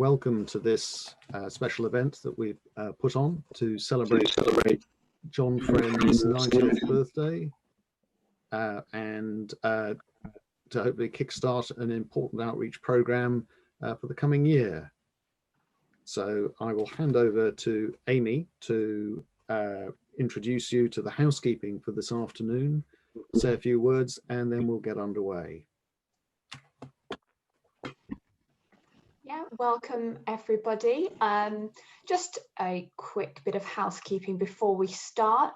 welcome to this special event that we've put on to celebrate John Friend's 90th birthday and to hopefully kickstart an important outreach program for the coming year. So I will hand over to Amy to introduce you to the housekeeping for this afternoon, say a few words, and then we'll get underway. Yeah, welcome everybody. Just a quick bit of housekeeping before we start.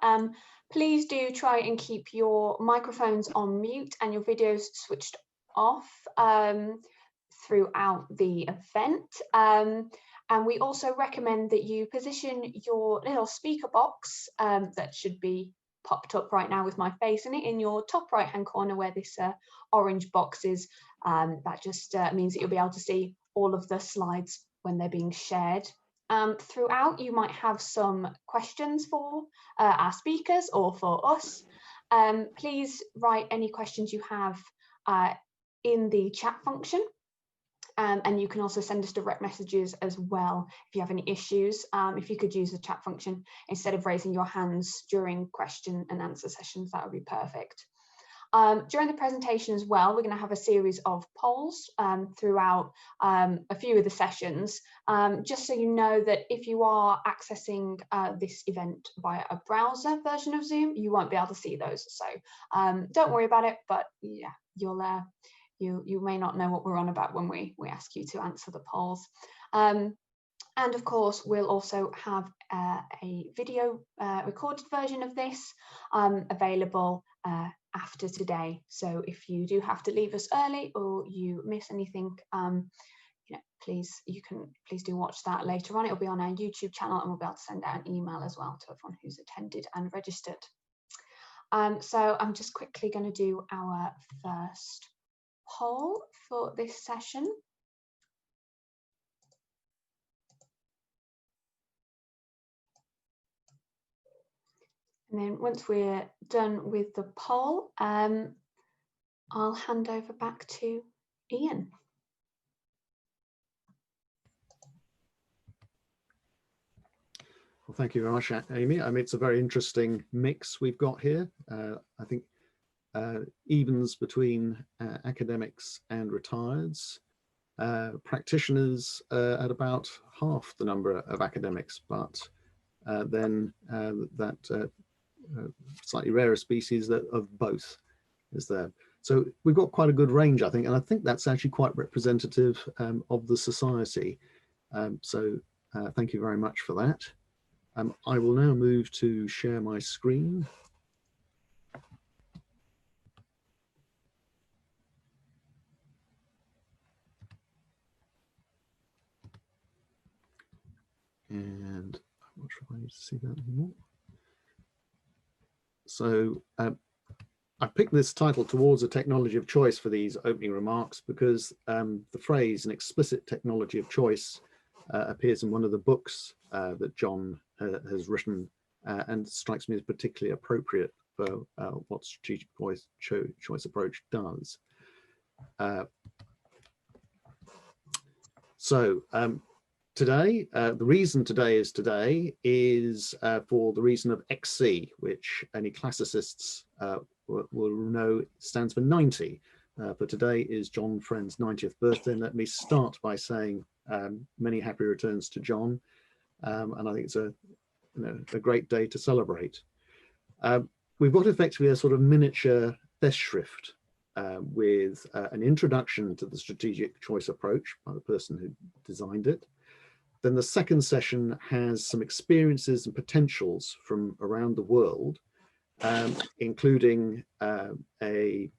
Please do try and keep your microphones on mute and your videos switched off throughout the event. And we also recommend that you position your little speaker box that should be popped up right now with my face in it in your top right hand corner where this orange box is. That just means that you'll be able to see all of the slides when they're being shared. Throughout, you might have some questions for our speakers or for us. Please write any questions you have in the chat function. And you can also send us direct messages as well if you have any issues. If you could use the chat function instead of raising your hands during question and answer sessions, that would be perfect. During the presentation as well, we're going to have a series of polls throughout a few of the sessions, just so you know that if you are accessing this event via a browser version of Zoom, you won't be able to see those. So don't worry about it, but yeah, you may not know what we're on about when we ask you to answer the polls. And of course, we'll also have a video recorded version of this available after today. So if you do have to leave us early or you miss anything, please do watch that later on. It'll be on our YouTube channel and we'll be able to send out an email as well to everyone who's attended and registered. So I'm just quickly going to do our first poll for this session. And then once we're done with the poll, I'll hand over back to Ian. Well, thank you very much, Amy. I mean, it's a very interesting mix we've got here. I think evens between academics and retireds, practitioners at about half the number of academics, but then that slightly rarer species of both is there. So we've got quite a good range, I think, and I think that's actually quite representative of the society. So thank you very much for that. I will now move to share my screen. And I'm not sure if I need to see that anymore. So I picked this title, Towards a Technology of Choice, for these opening remarks because the phrase an explicit technology of choice appears in one of the books that John has written and strikes me as particularly appropriate for what strategic choice approach does. Today, the reason today is for the reason of XC, which any classicists will know stands for 90. But today is John Friend's 90th birthday, and let me start by saying many happy returns to John. And I think it's a great day to celebrate. We've got effectively a sort of miniature Festschrift with an introduction to the strategic choice approach by the person who designed it. Then the second session has some experiences and potentials from around the world, including a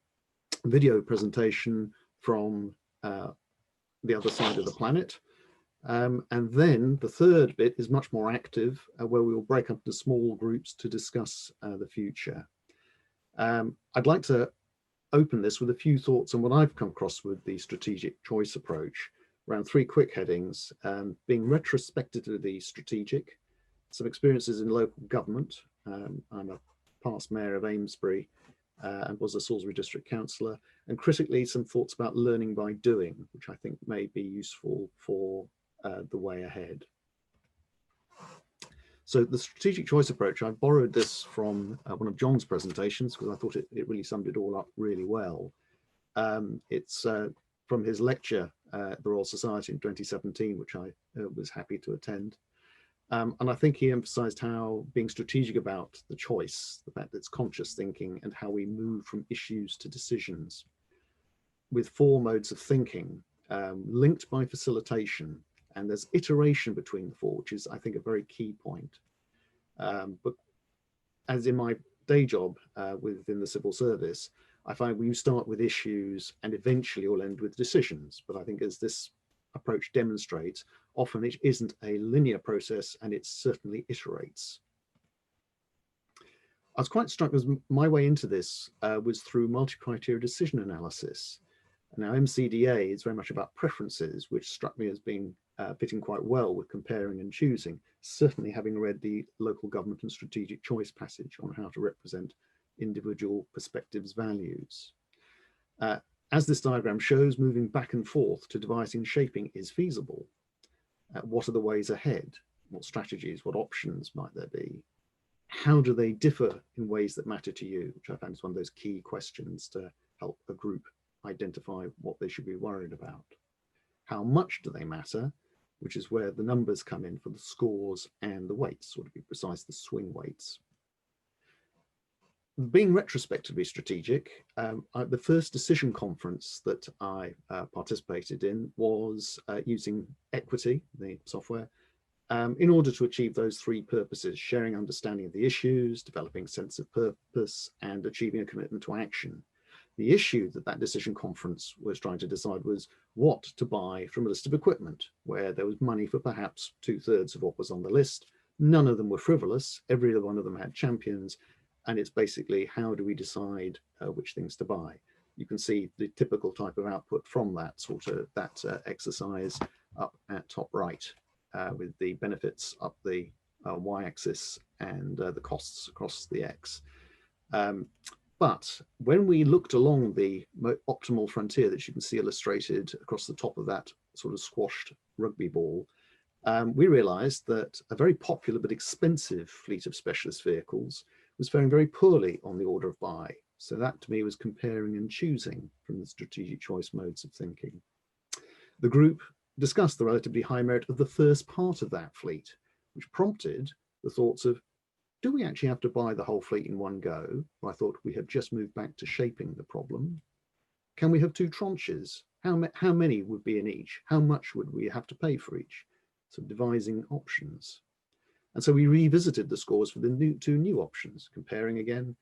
video presentation from the other side of the planet. And then the third bit is much more active, where we will break up into small groups to discuss the future. I'd like to open this with a few thoughts on what I've come across with the strategic choice approach around three quick headings, being retrospectively strategic, some experiences in local government. I'm a past mayor of Amesbury and was a Salisbury district councillor, and critically some thoughts about learning by doing, which I think may be useful for the way ahead. So the strategic choice approach, I borrowed this from one of John's presentations because I thought it really summed it all up really well. It's from his lecture at the Royal Society in 2017, which I was happy to attend. And I think he emphasized how being strategic about the choice, the fact that it's conscious thinking and how we move from issues to decisions with 4 modes of thinking linked by facilitation. And there's iteration between the 4, which is, I think, a very key point. But as in my day job within the civil service, I find you start with issues and eventually you'll end with decisions. But I think as this approach demonstrates, often it isn't a linear process and it certainly iterates. I was quite struck as my way into this was through multi-criteria decision analysis. Now, MCDA is very much about preferences, which struck me as being fitting quite well with comparing and choosing, certainly having read the local government and strategic choice passage on how to represent individual perspectives, values. As this diagram shows, moving back and forth to devising shaping is feasible. What are the ways ahead? What strategies, what options might there be? How do they differ in ways that matter to you? Which I found is one of those key questions to help a group identify what they should be worried about. How much do they matter? Which is where the numbers come in for the scores and the weights, or to be precise, the swing weights. Being retrospectively strategic, the first decision conference that I participated in was using Equity, the software, in order to achieve those 3 purposes: sharing understanding of the issues, developing sense of purpose, and achieving a commitment to action. The issue that decision conference was trying to decide was what to buy from a list of equipment, where there was money for perhaps 2/3 of what was on the list. None of them were frivolous. Every one of them had champions. And it's basically, how do we decide which things to buy? You can see the typical type of output from that exercise up at top right, with the benefits up the y-axis and the costs across the x. But when we looked along the optimal frontier that you can see illustrated across the top of that sort of squashed rugby ball, we realized that a very popular but expensive fleet of specialist vehicles was faring very poorly on the order of buy. So that to me was comparing and choosing from the strategic choice modes of thinking. The group discussed the relatively high merit of the first part of that fleet, which prompted the thoughts of, do we actually have to buy the whole fleet in one go? I thought we had just moved back to shaping the problem. Can we have 2 tranches? How many would be in each? How much would we have to pay for each? So devising options. And so we revisited the scores for the 2 new options, comparing again.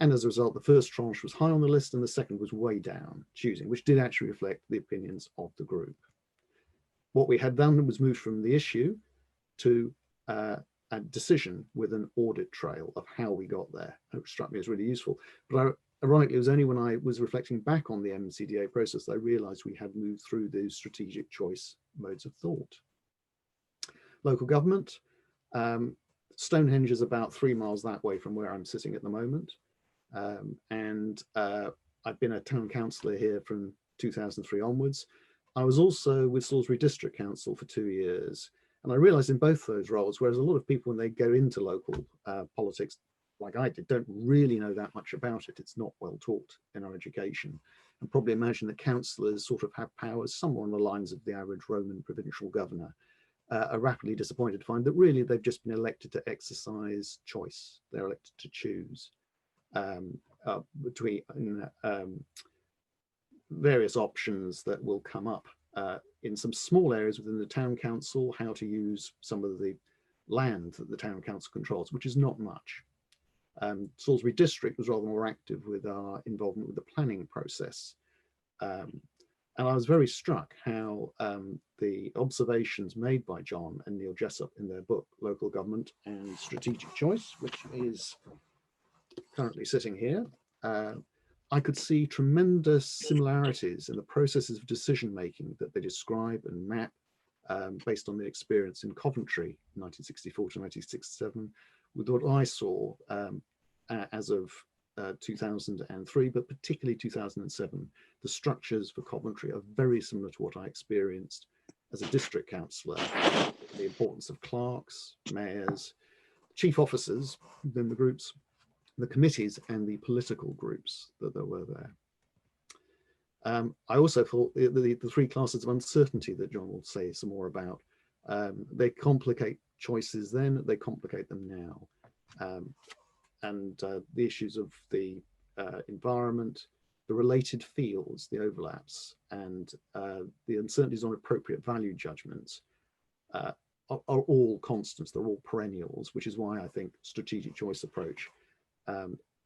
And as a result, the first tranche was high on the list and the second was way down, choosing, which did actually reflect the opinions of the group. What we had done was moved from the issue to a decision with an audit trail of how we got there, which struck me as really useful. But ironically, it was only when I was reflecting back on the MCDA process that I realized we had moved through those strategic choice modes of thought. Local government. Stonehenge is about 3 miles that way from where I'm sitting at the moment. I've been a town councillor here from 2003 onwards. I was also with Salisbury District Council for 2 years. And I realized in both those roles, whereas a lot of people, when they go into local politics, like I did, don't really know that much about it. It's not well taught in our education. And probably imagine that councillors sort of have powers somewhere on the lines of the average Roman provincial governor. Are rapidly disappointed to find that really they've just been elected to exercise choice. They're elected to choose between various options that will come up in some small areas within the town council, how to use some of the land that the town council controls, which is not much. Salisbury District was rather more active with our involvement with the planning process. And I was very struck how the observations made by John and Neil Jessup in their book, Local Government and Strategic Choice, which is currently sitting here, I could see tremendous similarities in the processes of decision-making that they describe and map based on their experience in Coventry, 1964 to 1967, with what I saw as of 2003, but particularly 2007. The structures for Coventry are very similar to what I experienced as a district councillor, the importance of clerks, mayors, chief officers within the groups, the committees and the political groups that there were there. I also thought the three classes of uncertainty that John will say some more about, they complicate choices then, they complicate them now. The issues of the environment, the related fields, the overlaps, and the uncertainties on appropriate value judgments are all constants, they're all perennials, which is why I think strategic choice approach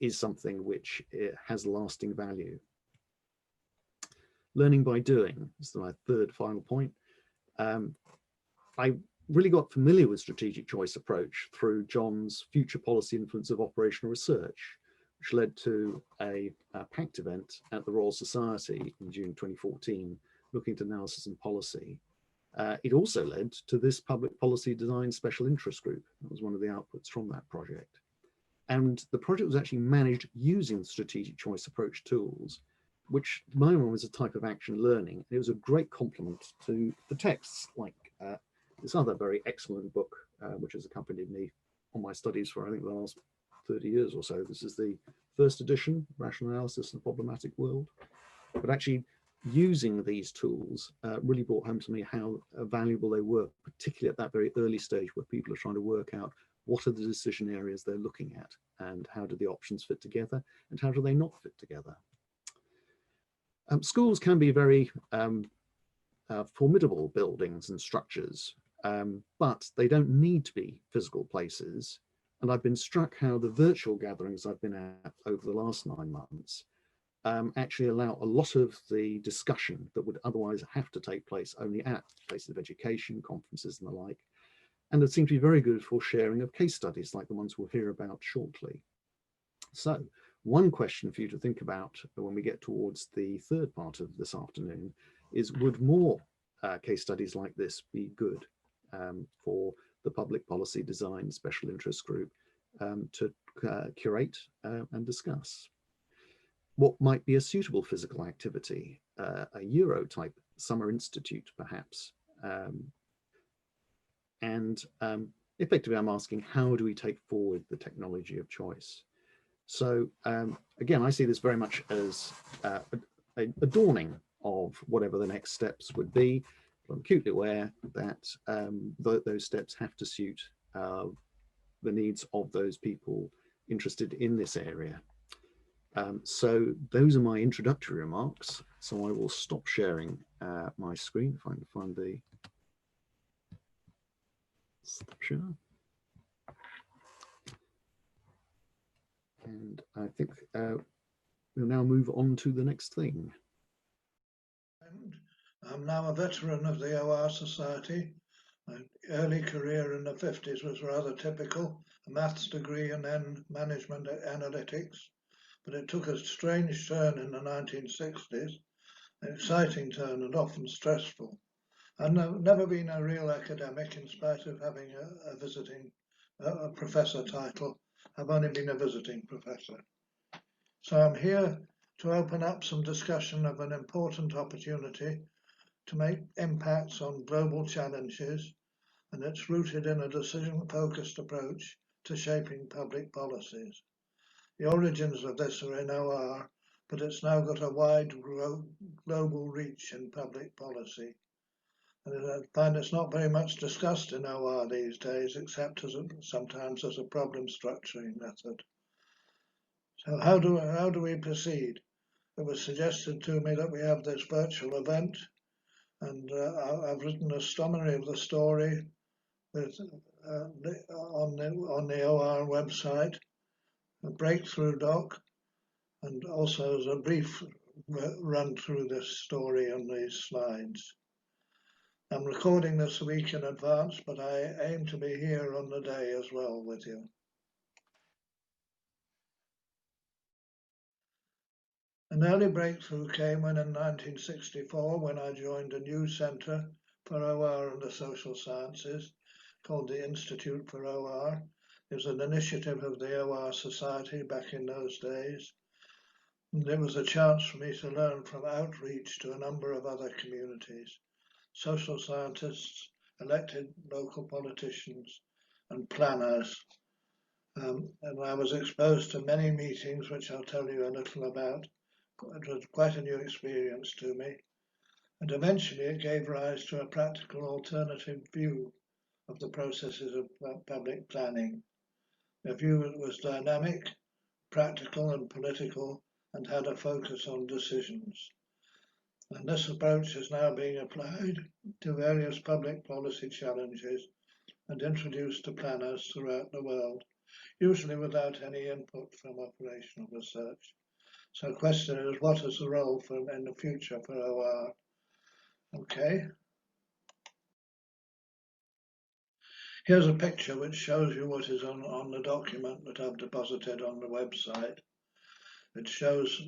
is something which has lasting value. Learning by doing is my third final point. I really got familiar with strategic choice approach through John's Future Policy Influence of Operational Research, which led to a PACT event at the Royal Society in June 2014, looking at analysis and policy. It also led to this Public Policy Design Special Interest Group. That was one of the outputs from that project. And the project was actually managed using strategic choice approach tools, which my one was a type of action learning. It was a great complement to the texts like this other very excellent book, which has accompanied me on my studies for I think the last 30 years or so. This is the first edition, Rational Analysis in a Problematic World. But actually using these tools really brought home to me how valuable they were, particularly at that very early stage where people are trying to work out what are the decision areas they're looking at and how do the options fit together and how do they not fit together. Schools can be very formidable buildings and structures, but they don't need to be physical places. And I've been struck how the virtual gatherings I've been at over the last 9 months actually allow a lot of the discussion that would otherwise have to take place only at places of education, conferences and the like. And it seems to be very good for sharing of case studies like the ones we'll hear about shortly. So one question for you to think about when we get towards the third part of this afternoon is, would more case studies like this be good for the Public Policy Design Special Interest Group to curate and discuss? What might be a suitable physical activity, a Euro type summer institute perhaps? Effectively I'm asking, how do we take forward the technology of choice? So again, I see this very much as a dawning of whatever the next steps would be. But I'm acutely aware that those steps have to suit the needs of those people interested in this area. So those are my introductory remarks. So I will stop sharing my screen if I can find the stop share. And I think we'll now move on to the next thing. I'm now a veteran of the OR Society. My early career in the 50s was rather typical, a maths degree and then management analytics. But it took a strange turn in the 1960s, an exciting turn and often stressful. I've never been a real academic in spite of having a visiting professor title. I've only been a visiting professor. So I'm here to open up some discussion of an important opportunity to make impacts on global challenges, and it's rooted in a decision-focused approach to shaping public policies. The origins of this are in OR, but it's now got a wide global reach in public policy. And I find it's not very much discussed in OR these days, except sometimes as a problem structuring method. So how do we proceed? It was suggested to me that we have this virtual event, and I've written a summary of the story with, on the OR website, a breakthrough doc, and also as a brief run through this story on these slides. I'm recording this a week in advance, but I aim to be here on the day as well with you. An early breakthrough came in 1964 when I joined a new centre for OR and the social sciences called the Institute for OR. It was an initiative of the OR Society back in those days. And it was a chance for me to learn from outreach to a number of other communities. social scientists, elected local politicians, and planners. And I was exposed to many meetings, which I'll tell you a little about. It was quite a new experience to me. And eventually it gave rise to a practical alternative view of the processes of public planning. A view that was dynamic, practical and political, and had a focus on decisions. And this approach is now being applied to various public policy challenges and introduced to planners throughout the world, usually without any input from operational research. So the question is, what is the role in the future for OR? Okay. Here's a picture which shows you what is on the document that I've deposited on the website. It shows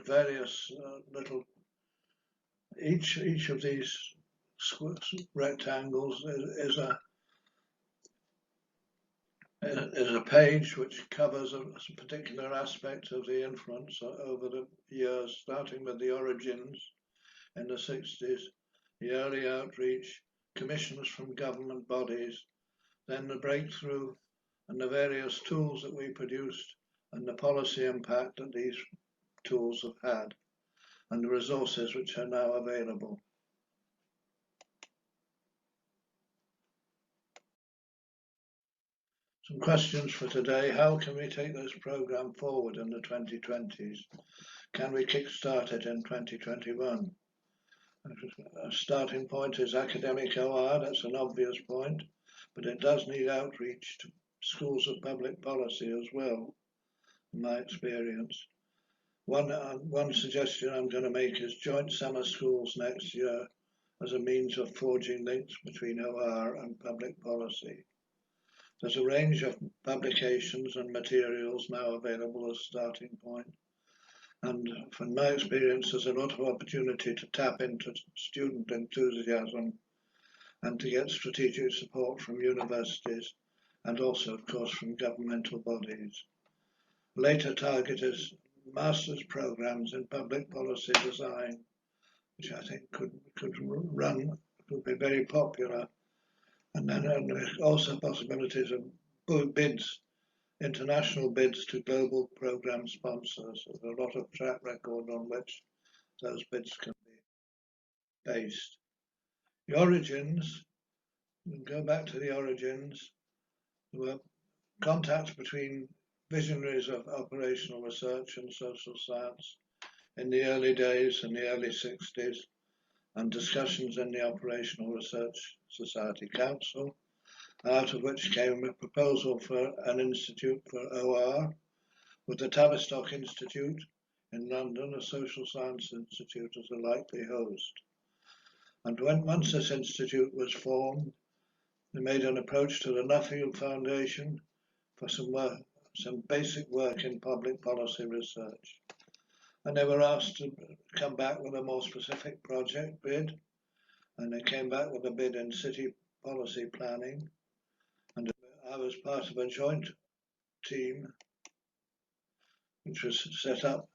various little, each of these rectangles is a page which covers a particular aspect of the influence over the years, starting with the origins in the 60s, the early outreach, commissions from government bodies, then the breakthrough and the various tools that we produced and the policy impact that these tools have had, and the resources which are now available. Some questions for today. How can we take this programme forward in the 2020s? Can we kickstart it in 2021? A starting point is academic OR, that's an obvious point, but it does need outreach to schools of public policy as well, in my experience. One suggestion I'm going to make is joint summer schools next year as a means of forging links between OR and public policy. There's a range of publications and materials now available as a starting point. And from my experience, there's a lot of opportunity to tap into student enthusiasm and to get strategic support from universities and also, of course, from governmental bodies. Later target is master's programs in public policy design, which I think could be very popular. And then there's also possibilities of bids, international bids to global program sponsors. There's a lot of track record on which those bids can be based. The origins, we'll go back to the origins. There were contacts between visionaries of operational research and social science in the early days, in the early 60s, and discussions in the Operational Research Society Council, out of which came a proposal for an institute for OR, with the Tavistock Institute in London, a social science institute, as a likely host. And once this institute was formed, they made an approach to the Nuffield Foundation for some basic work in public policy research. And they were asked to come back with a more specific project bid, and they came back with a bid in city policy planning. And I was part of a joint team which was set up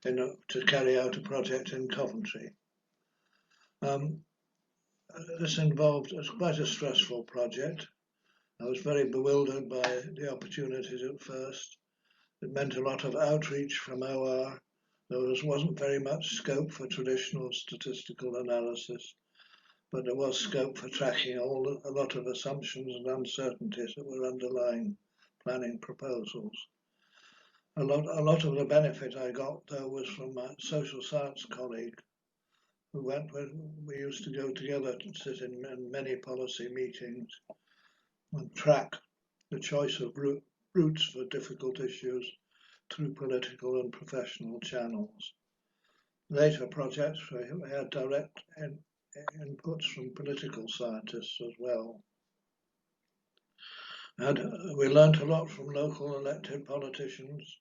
to carry out a project in Coventry. This involved quite a stressful project. I was very bewildered by the opportunities at first. It meant a lot of outreach from OR. There wasn't very much scope for traditional statistical analysis, but there was scope for tracking a lot of assumptions and uncertainties that were underlying planning proposals. A lot of the benefit I got, though, was from my social science colleague, who we used to go together to sit in many policy meetings and track the choice of routes for difficult issues through political and professional channels. Later projects, we had direct inputs from political scientists as well. And we learnt a lot from local elected politicians.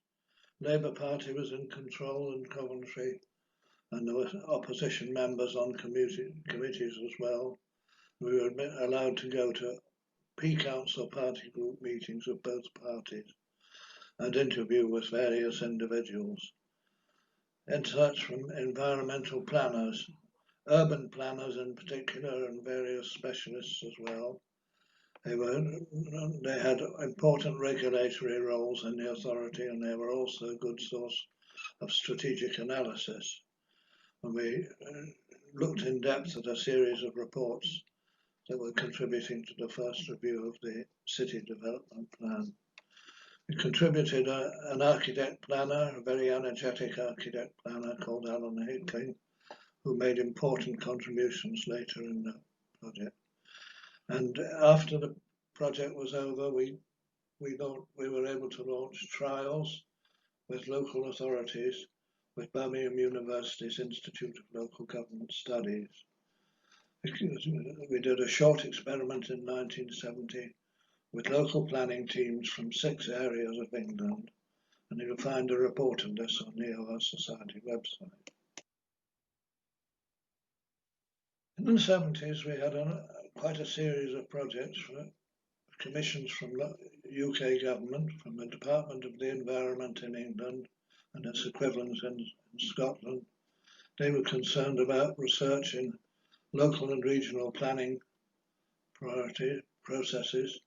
Labour Party was in control in Coventry, and there were opposition members on committees as well. We were allowed to go to P-Council party group meetings of both parties and interview with various individuals. Insights from environmental planners urban planners in particular and various specialists as well. They had important regulatory roles in the authority, and they were also a good source of strategic analysis. And we looked in depth at a series of reports that were contributing to the first review of the city development plan. We contributed an architect planner, a very energetic architect planner called Alan Hickling, who made important contributions later in the project. And after the project was over, we thought we were able to launch trials with local authorities, with Birmingham University's Institute of Local Government Studies. We did a short experiment in 1970 with local planning teams from 6 areas of England, and you'll find a report on this on the OR Society website. In the 70s, we had quite a series of projects for commissions from UK government, from the Department of the Environment in England and its equivalents in Scotland. They were concerned about research in local and regional planning priority processes.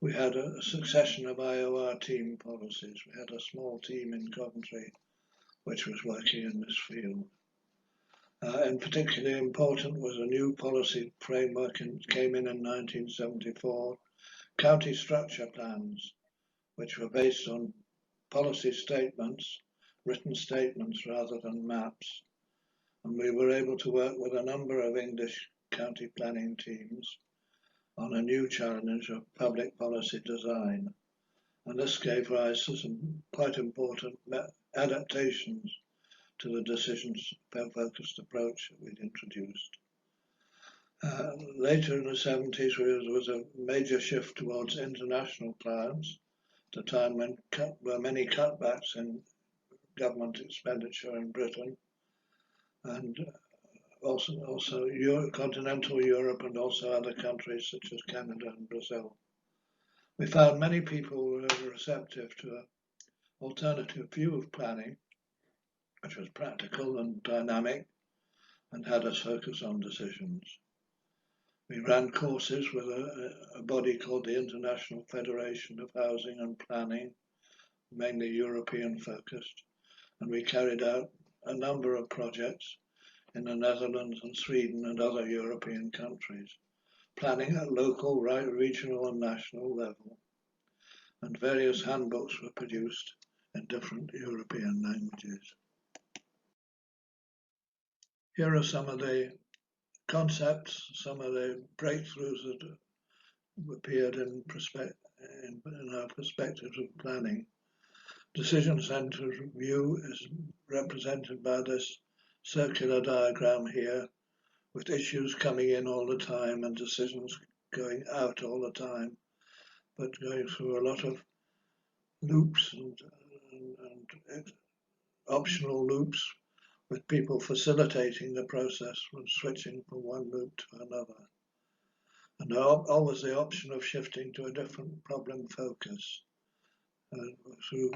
We had a succession of IOR team policies. We had a small team in Coventry which was working in this field. And particularly important was a new policy framework came in 1974, county structure plans, which were based on policy statements, written statements rather than maps. And we were able to work with a number of English county planning teams on a new challenge of public policy design. And this gave rise to some quite important adaptations to the decisions-focused approach that we'd introduced. Later in the 70s, there was a major shift towards international clients, at a time when there were many cutbacks in government expenditure in Britain, and also continental Europe and also other countries such as Canada and Brazil. We found many people were receptive to an alternative view of planning, which was practical and dynamic and had us focus on decisions. We ran courses with a body called the International Federation of Housing and Planning, mainly European focused, and we carried out a number of projects in the Netherlands and Sweden and other European countries, planning at local, regional and national level, and various handbooks were produced in different European languages. Here are some of the concepts, some of the breakthroughs that appeared in our perspectives of planning. Decision-centered view is represented by this circular diagram here, with issues coming in all the time and decisions going out all the time, but going through a lot of loops and optional loops, with people facilitating the process from switching from one loop to another. And always the option of shifting to a different problem focus through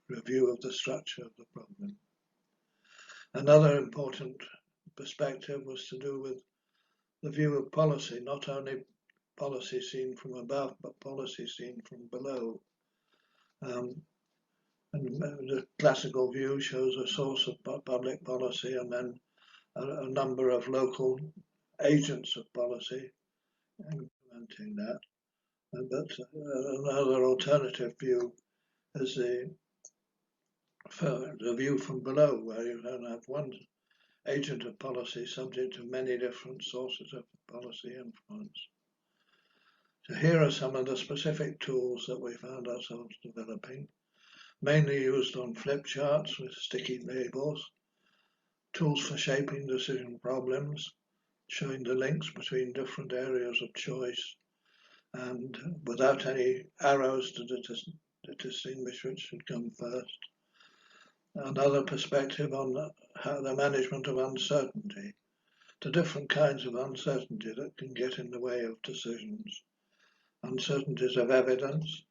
review of the structure of the problem. Another important perspective was to do with the view of policy, not only policy seen from above, but policy seen from below. And the classical view shows a source of public policy and then a number of local agents of policy implementing that. But another alternative view is the view from below, where you don't have one agent of policy subject to many different sources of policy influence. So here are some of the specific tools that we found ourselves developing, mainly used on flip charts with sticky labels, tools for shaping decision problems, showing the links between different areas of choice, and without any arrows to distinguish which should come first. Another perspective on how the management of uncertainty, the different kinds of uncertainty that can get in the way of decisions. Uncertainties of evidence,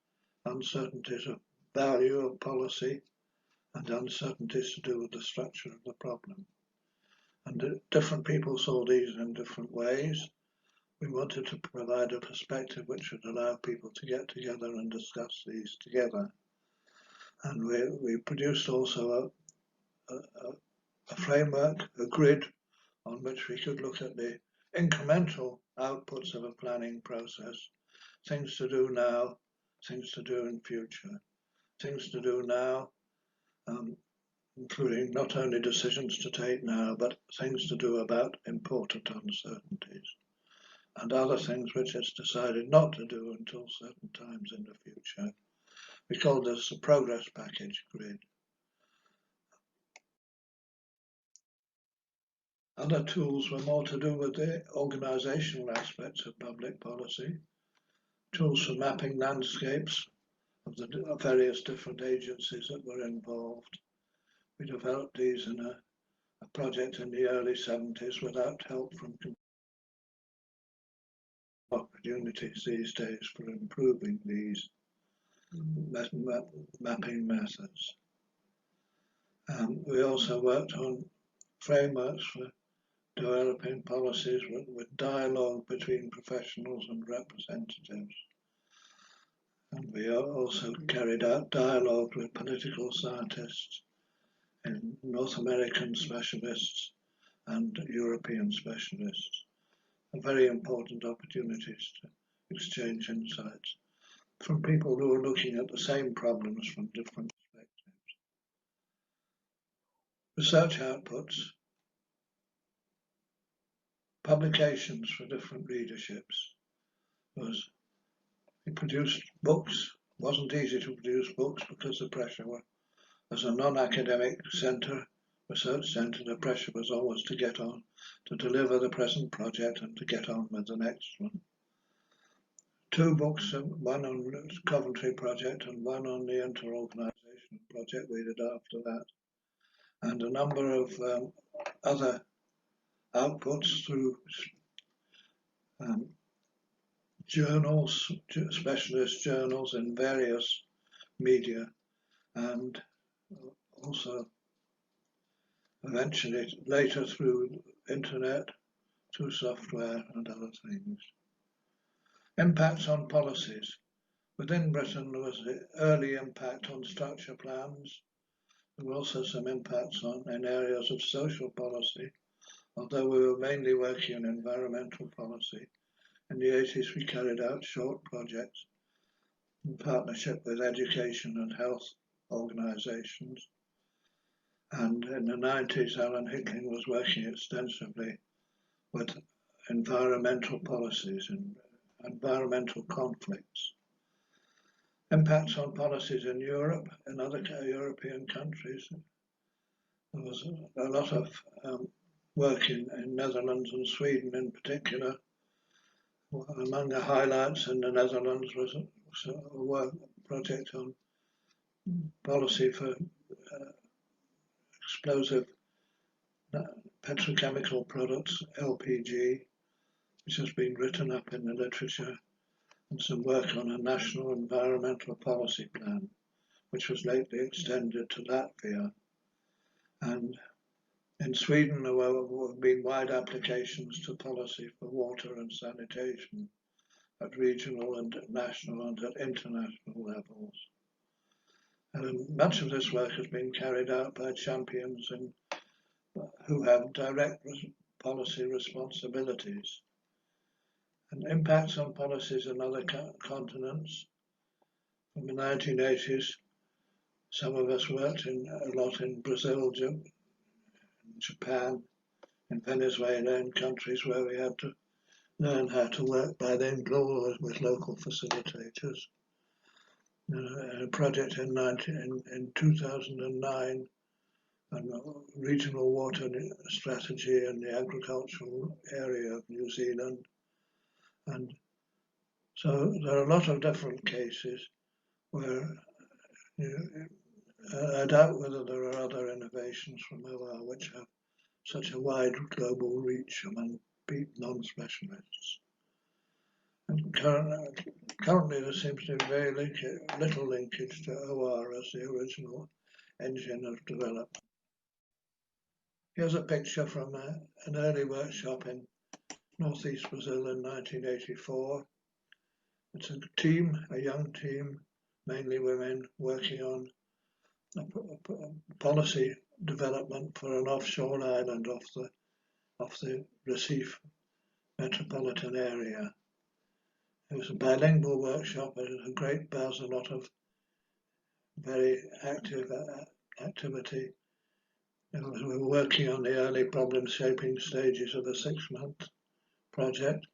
uncertainties of value of policy, and uncertainties to do with the structure of the problem. And different people saw these in different ways. We wanted to provide a perspective which would allow people to get together and discuss these together. And we produced also a framework, a grid, on which we could look at the incremental outputs of a planning process, things to do now, things to do in future, things to do now, including not only decisions to take now, but things to do about important uncertainties, and other things which it's decided not to do until certain times in the future. We call this a progress package grid. Other tools were more to do with the organizational aspects of public policy, tools for mapping landscapes of the various different agencies that were involved. We developed these in a project in the early 70s without help from opportunities these days for improving these mapping methods. We also worked on frameworks for developing policies with dialogue between professionals and representatives. And we also carried out dialogue with political scientists and North American specialists and European specialists. Very important opportunities to exchange insights from people who are looking at the same problems from different perspectives. Research outputs, publications for different readerships. We produced books. It wasn't easy to produce books because the pressure was, as a non-academic centre, research centre, the pressure was always to get on, to deliver the present project and to get on with the next one. 2 books, one on the Coventry project and one on the interorganisation project we did after that, and a number of other outputs through journals, specialist journals in various media, and also eventually later through internet, through software and other things. Impacts on policies. Within Britain there was the early impact on structure plans. There were also some impacts in areas of social policy, although we were mainly working on environmental policy. In the 80s we carried out short projects in partnership with education and health organisations. And in the 90s Alan Hickling was working extensively with environmental policies and environmental conflicts. Impacts on policies in Europe and other European countries. There was a lot of work in Netherlands and Sweden in particular. Among the highlights in the Netherlands was a work project on policy for explosive petrochemical products, LPG, which has been written up in the literature, and some work on a national environmental policy plan, which was lately extended to Latvia. And in Sweden, there have been wide applications to policy for water and sanitation at regional and national and at international levels. And much of this work has been carried out by champions who have direct policy responsibilities. And impacts on policies in other continents. In the 1980s, some of us worked a lot in Brazil, Japan, in Venezuela, in countries where we had to learn how to work bilingual or with local facilitators. A project in 2009 on regional water strategy in the agricultural area of New Zealand. And so there are a lot of different cases where I doubt whether there are other innovations from OR which have such a wide global reach among non-specialists. And currently there seems to be very little linkage to OR as the original engine of development. Here's a picture from an early workshop in northeast Brazil in 1984. It's a team, a young team, mainly women, working on a policy development for an offshore island off the Recife metropolitan area. It was a bilingual workshop. It was a great buzz, a lot of very active activity. We were working on the early problem shaping stages of a 6-month project,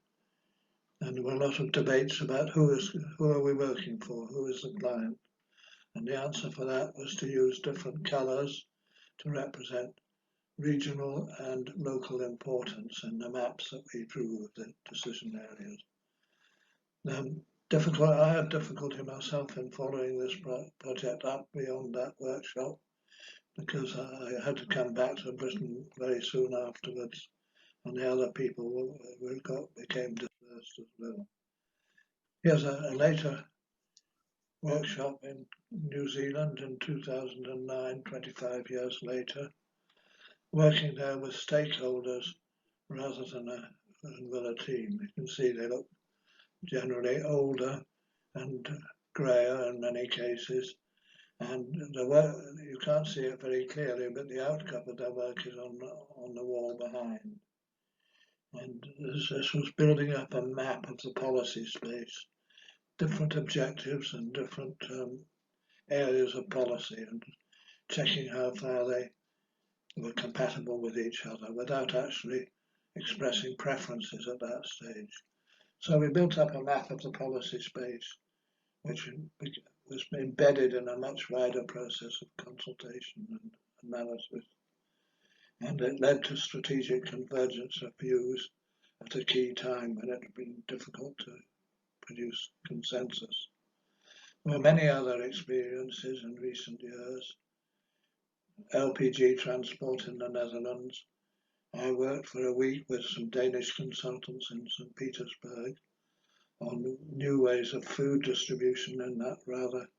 and there were a lot of debates about who are we working for, who is the client, and the answer for that was to use different colours to represent regional and local importance in the maps that we drew of the decision areas. I had difficulty myself in following this project up beyond that workshop, because I had to come back to Britain very soon afterwards, and the other people became dispersed as well. Here's a later workshop in New Zealand in 2009, 25 years later, working there with stakeholders rather than with a team. You can see they look generally older and greyer in many cases, and the work, you can't see it very clearly, but the outcome of their work is on the wall behind. And this was building up a map of the policy space, different objectives and different areas of policy, and checking how far they were compatible with each other without actually expressing preferences at that stage. So we built up a map of the policy space, which was embedded in a much wider process of consultation and analysis. And it led to strategic convergence of views at a key time when it had been difficult to produce consensus. There were many other experiences in recent years. LPG transport in the Netherlands. I worked for a week with some Danish consultants in St. Petersburg on new ways of food distribution in that rather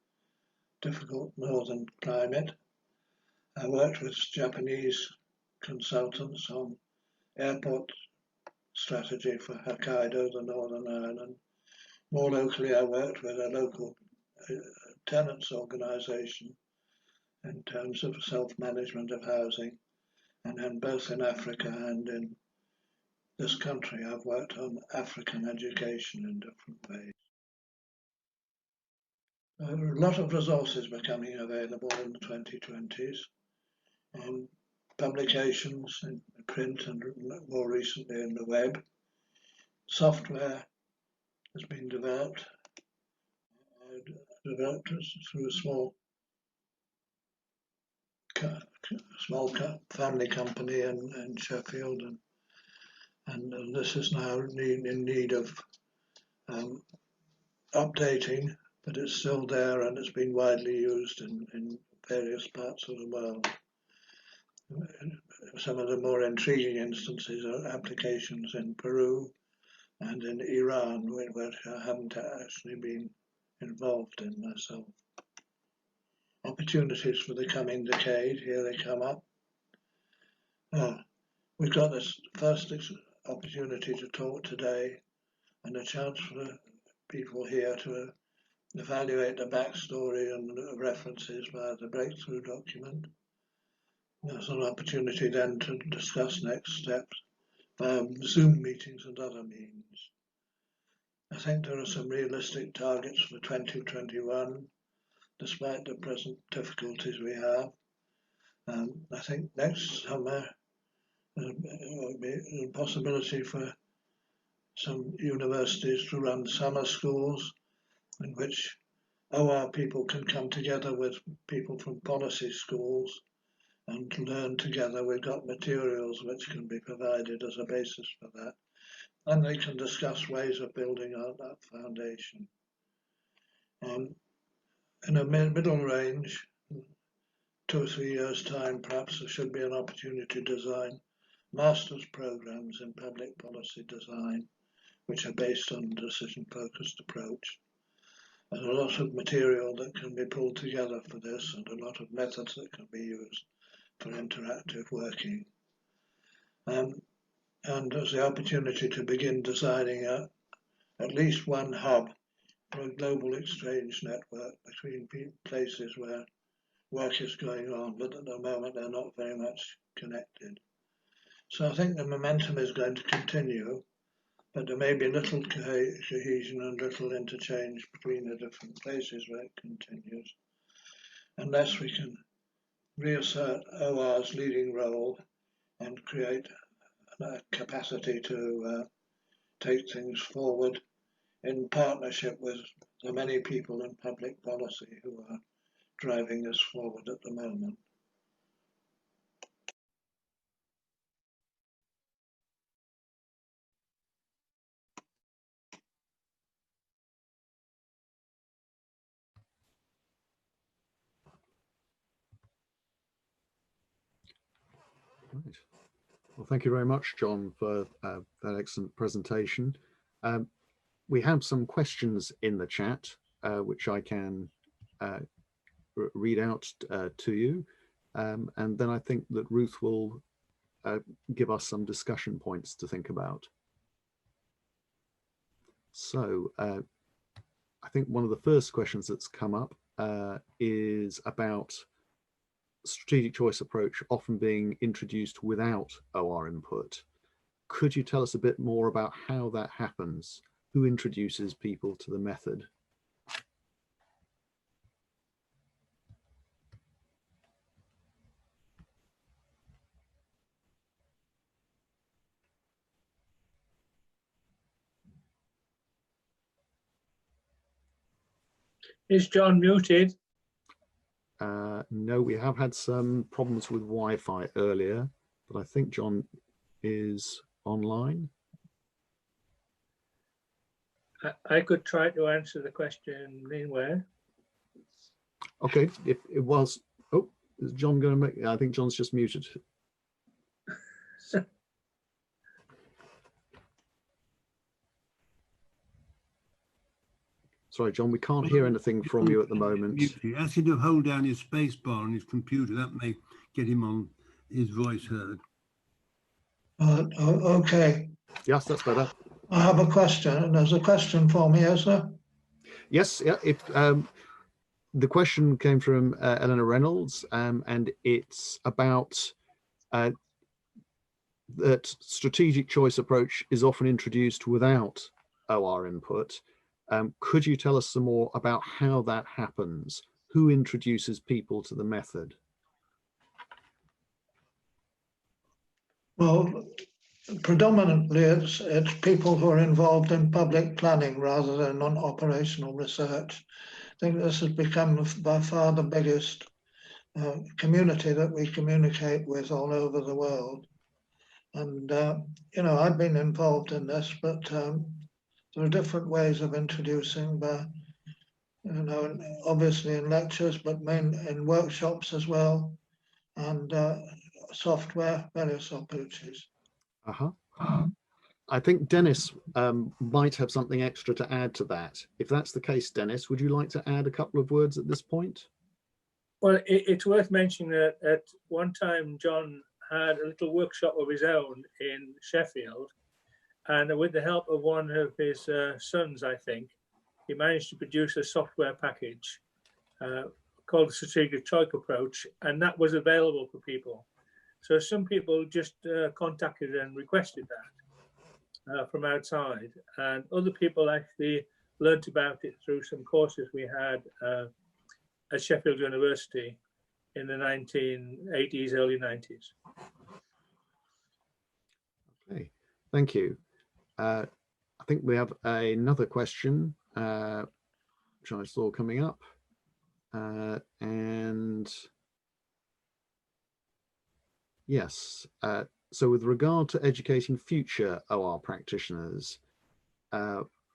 difficult northern climate. I worked with Japanese consultants on airport strategy for Hokkaido, the northern island. More locally, I worked with a local tenants organisation in terms of self-management of housing, and then both in Africa and in this country, I've worked on African education in different ways. A lot of resources becoming available in the 2020s, publications in print and more recently in the web. Software has been developed through a small family company in Sheffield, and this is now in need of updating, but it's still there and it's been widely used in various parts of the world. Some of the more intriguing instances are applications in Peru and in Iran, which I haven't actually been involved in myself. Opportunities for the coming decade, here they come up. We've got this first opportunity to talk today, and a chance for people here to evaluate the backstory and references via the breakthrough document. There's an opportunity then to discuss next steps via Zoom meetings and other means. I think there are some realistic targets for 2021, despite the present difficulties we have. I think next summer there will be a possibility for some universities to run summer schools in which OR people can come together with people from policy schools and learn together. We've got materials which can be provided as a basis for that, and they can discuss ways of building out that foundation. In a middle range, 2 or 3 years' time, perhaps there should be an opportunity to design master's programs in public policy design, which are based on a decision-focused approach. There's a lot of material that can be pulled together for this, and a lot of methods that can be used for interactive working. and there's the opportunity to begin designing at least one hub for a global exchange network between places where work is going on, but at the moment they're not very much connected. So I think the momentum is going to continue, but there may be little cohesion and little interchange between the different places where it continues, unless we can reassert OR's leading role and create a capacity to take things forward in partnership with the many people in public policy who are driving this forward at the moment. Right. Well, thank you very much, John, for that excellent presentation. We have some questions in the chat, which I can read out to you. And then I think that Ruth will give us some discussion points to think about. So I think one of the first questions that's come up is about strategic choice approach often being introduced without OR input. Could you tell us a bit more about how that happens? Who introduces people to the method? Is John muted? No, we have had some problems with Wi-Fi earlier, but I think John is online. I could try to answer the question meanwhile. Okay, if it was, oh, is John going to make, I think John's just muted. Sorry, John, we can't hear anything from you at the moment. Ask him to hold down his space bar on his computer. That may get him on his voice heard. Okay. Yes, that's better. I have a question, and there's a question for me, is there? Yes, yeah. If the question came from Eleanor Reynolds, and it's about that strategic choice approach is often introduced without OR input. Could you tell us some more about how that happens? Who introduces people to the method? Well, predominantly it's people who are involved in public planning rather than non-operational research. I think this has become by far the biggest community that we communicate with all over the world. And, you know, I've been involved in this, but there are different ways of introducing, you know, obviously in lectures, but in workshops as well, and software, various approaches. I think Dennis might have something extra to add to that. If that's the case, Dennis, would you like to add a couple of words at this point? Well, it's worth mentioning that at one time, John had a little workshop of his own in Sheffield, and with the help of one of his sons, I think, he managed to produce a software package called the Strategic Choice Approach, and that was available for people. So some people just contacted and requested that from outside, and other people actually learnt about it through some courses we had at Sheffield University in the 1980s, early 90s. Okay, thank you. I think we have another question, which I saw coming up. And yes, so with regard to educating future OR practitioners,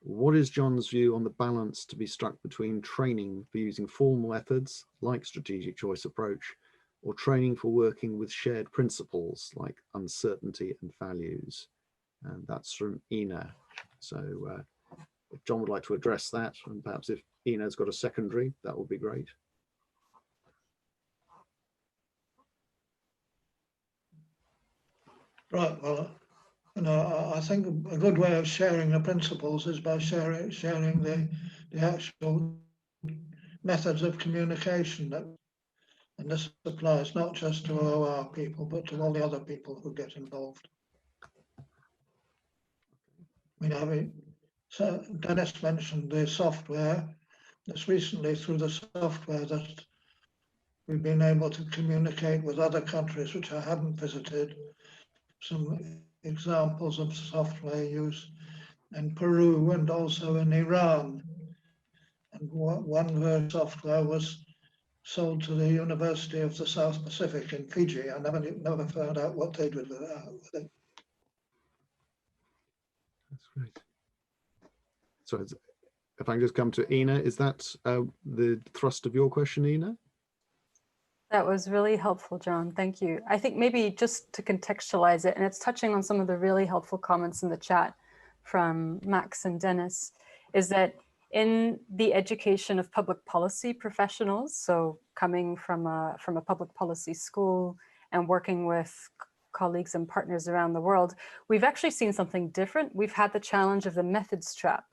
what is John's view on the balance to be struck between training for using formal methods like strategic choice approach, or training for working with shared principles like uncertainty and values? And that's from Ina. So if John would like to address that, and perhaps if Ina's got a secondary, that would be great. Right. Well, you know, I think a good way of sharing the principles is by sharing the actual methods of communication. And this applies not just to OR people, but to all the other people who get involved. So Dennis mentioned the software. It's recently through the software that we've been able to communicate with other countries which I haven't visited. Some examples of software use in Peru and also in Iran. And one version software was sold to the University of the South Pacific in Fiji. I never found out what they did with it. That's great. So if I can just come to Ina, is that the thrust of your question, Ina? That was really helpful, John. Thank you. I think maybe just to contextualize it, and it's touching on some of the really helpful comments in the chat from Max and Dennis, is that in the education of public policy professionals, so coming from a public policy school and working with colleagues and partners around the world, we've actually seen something different. We've had the challenge of the methods trap.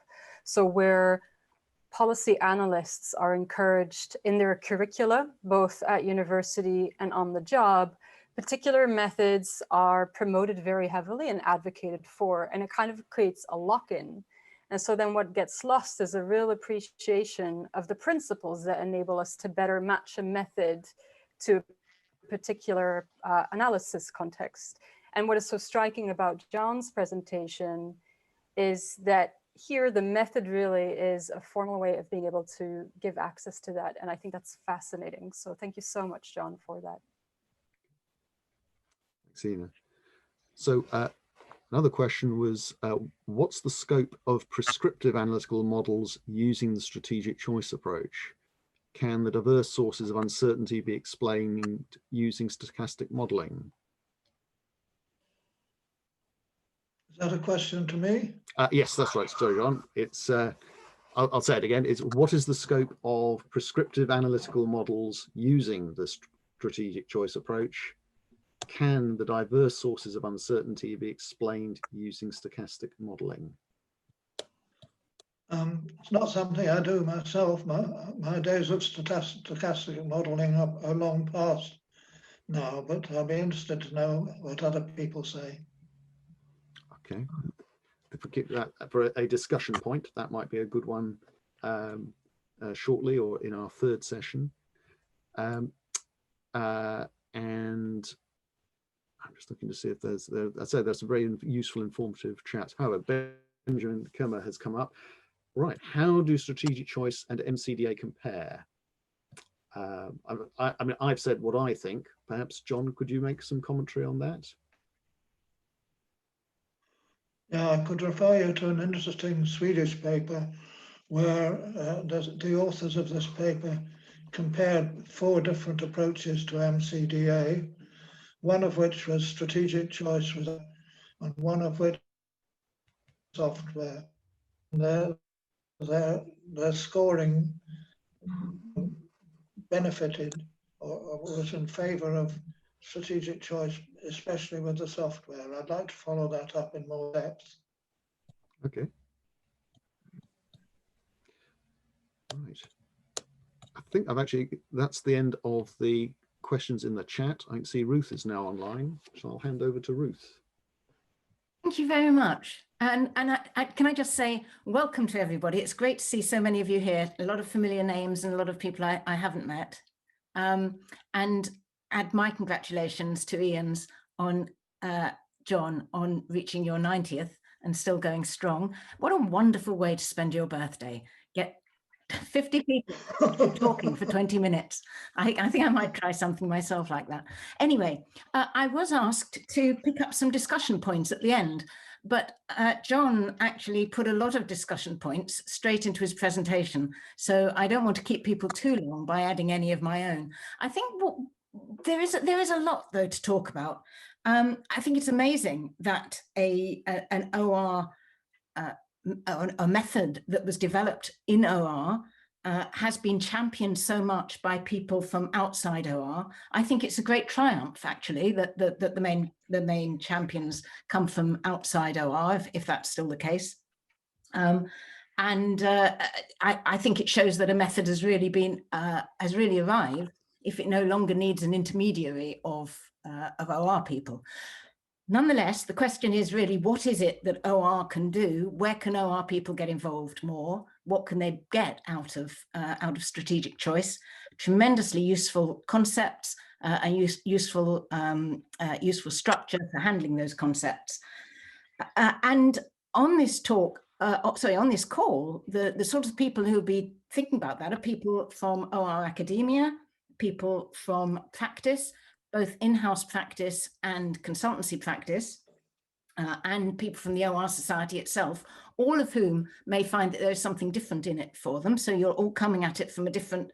So where policy analysts are encouraged in their curricula, both at university and on the job, particular methods are promoted very heavily and advocated for, and it kind of creates a lock-in. And so then what gets lost is a real appreciation of the principles that enable us to better match a method to a particular analysis context. And what is so striking about John's presentation is that here the method really is a formal way of being able to give access to that. And I think that's fascinating. So thank you so much, John, for that. Thanks, Ina. So another question was, what's the scope of prescriptive analytical models using the strategic choice approach? Can the diverse sources of uncertainty be explained using stochastic modeling? Is that a question to me? Yes, that's right. Sorry, John. It's I'll say it again. It's what is the scope of prescriptive analytical models using the strategic choice approach? Can the diverse sources of uncertainty be explained using stochastic modeling? It's not something I do myself. My days of stochastic modeling are long past now, but I'll be interested to know what other people say. Okay. If we keep that for a discussion point, that might be a good one shortly or in our third session. And I'm just looking to see if there's a very useful, informative chat. However, Benjamin Kemmer has come up. Right, how do strategic choice and MCDA compare? I mean, I've said what I think. Perhaps, John, could you make some commentary on that? Yeah, I could refer you to an interesting Swedish paper where the authors of this paper compared 4 different approaches to MCDA, one of which was strategic choice, and one of which software. Their scoring benefited or was in favor of strategic choice, especially with the software. I'd like to follow that up in more depth. Okay. Right. I think that's the end of the questions in the chat. I can see Ruth is now online, so I'll hand over to Ruth. Thank you very much. And can I just say welcome to everybody. It's great to see so many of you here, a lot of familiar names and a lot of people I haven't met. And add my congratulations to Ian's on John on reaching your 90th and still going strong. What a wonderful way to spend your birthday. Get 50 people talking for 20 minutes. I think I might try something myself like that. Anyway, I was asked to pick up some discussion points at the end, but John actually put a lot of discussion points straight into his presentation. So I don't want to keep people too long by adding any of my own. I think there is a lot though to talk about. I think it's amazing that an OR a method that was developed in OR has been championed so much by people from outside OR. I think it's a great triumph, actually, that the main champions come from outside OR, if that's still the case. I think it shows that a method has really arrived if it no longer needs an intermediary of OR people. Nonetheless, the question is really, what is it that OR can do? Where can OR people get involved more? What can they get out of strategic choice? Tremendously useful concepts and useful structure for handling those concepts. And on this talk, on this call, the sort of people who will be thinking about that are people from OR academia, people from practice, both in-house practice and consultancy practice, and people from the OR Society itself, all of whom may find that there's something different in it for them. So you're all coming at it from a different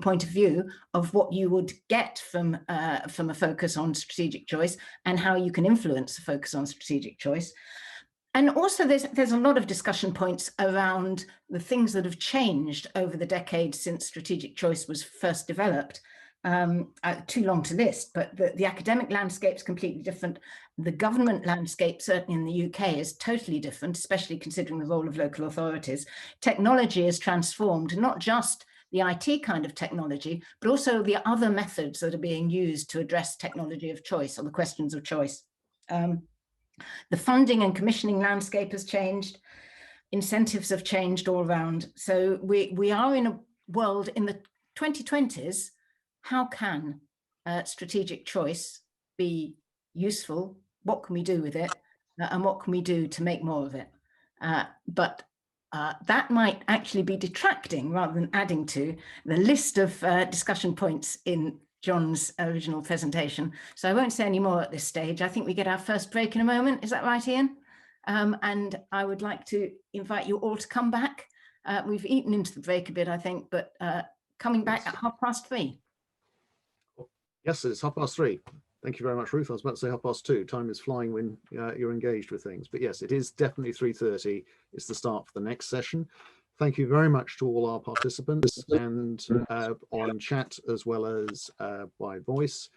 point of view of what you would get from a focus on strategic choice and how you can influence a focus on strategic choice. And also there's a lot of discussion points around the things that have changed over the decades since strategic choice was first developed. Too long to list, but the academic landscape is completely different. The government landscape, certainly in the UK, is totally different, especially considering the role of local authorities. Technology is transformed, not just the IT kind of technology, but also the other methods that are being used to address technology of choice or the questions of choice. The funding and commissioning landscape has changed. Incentives have changed all around. So we are in a world in the 2020s. How can strategic choice be useful? What can we do with it? And what can we do to make more of it? But that might actually be detracting rather than adding to the list of discussion points in John's original presentation. So I won't say any more at this stage. I think we get our first break in a moment. Is that right, Ian? And I would like to invite you all to come back. We've eaten into the break a bit, I think, but coming back at 3:30. Yes, it's 3:30. Thank you very much, Ruth. I was about to say 2:30. Time is flying when you're engaged with things. But yes, it is definitely 3:30. It's the start for the next session. Thank you very much to all our participants and on chat as well as by voice.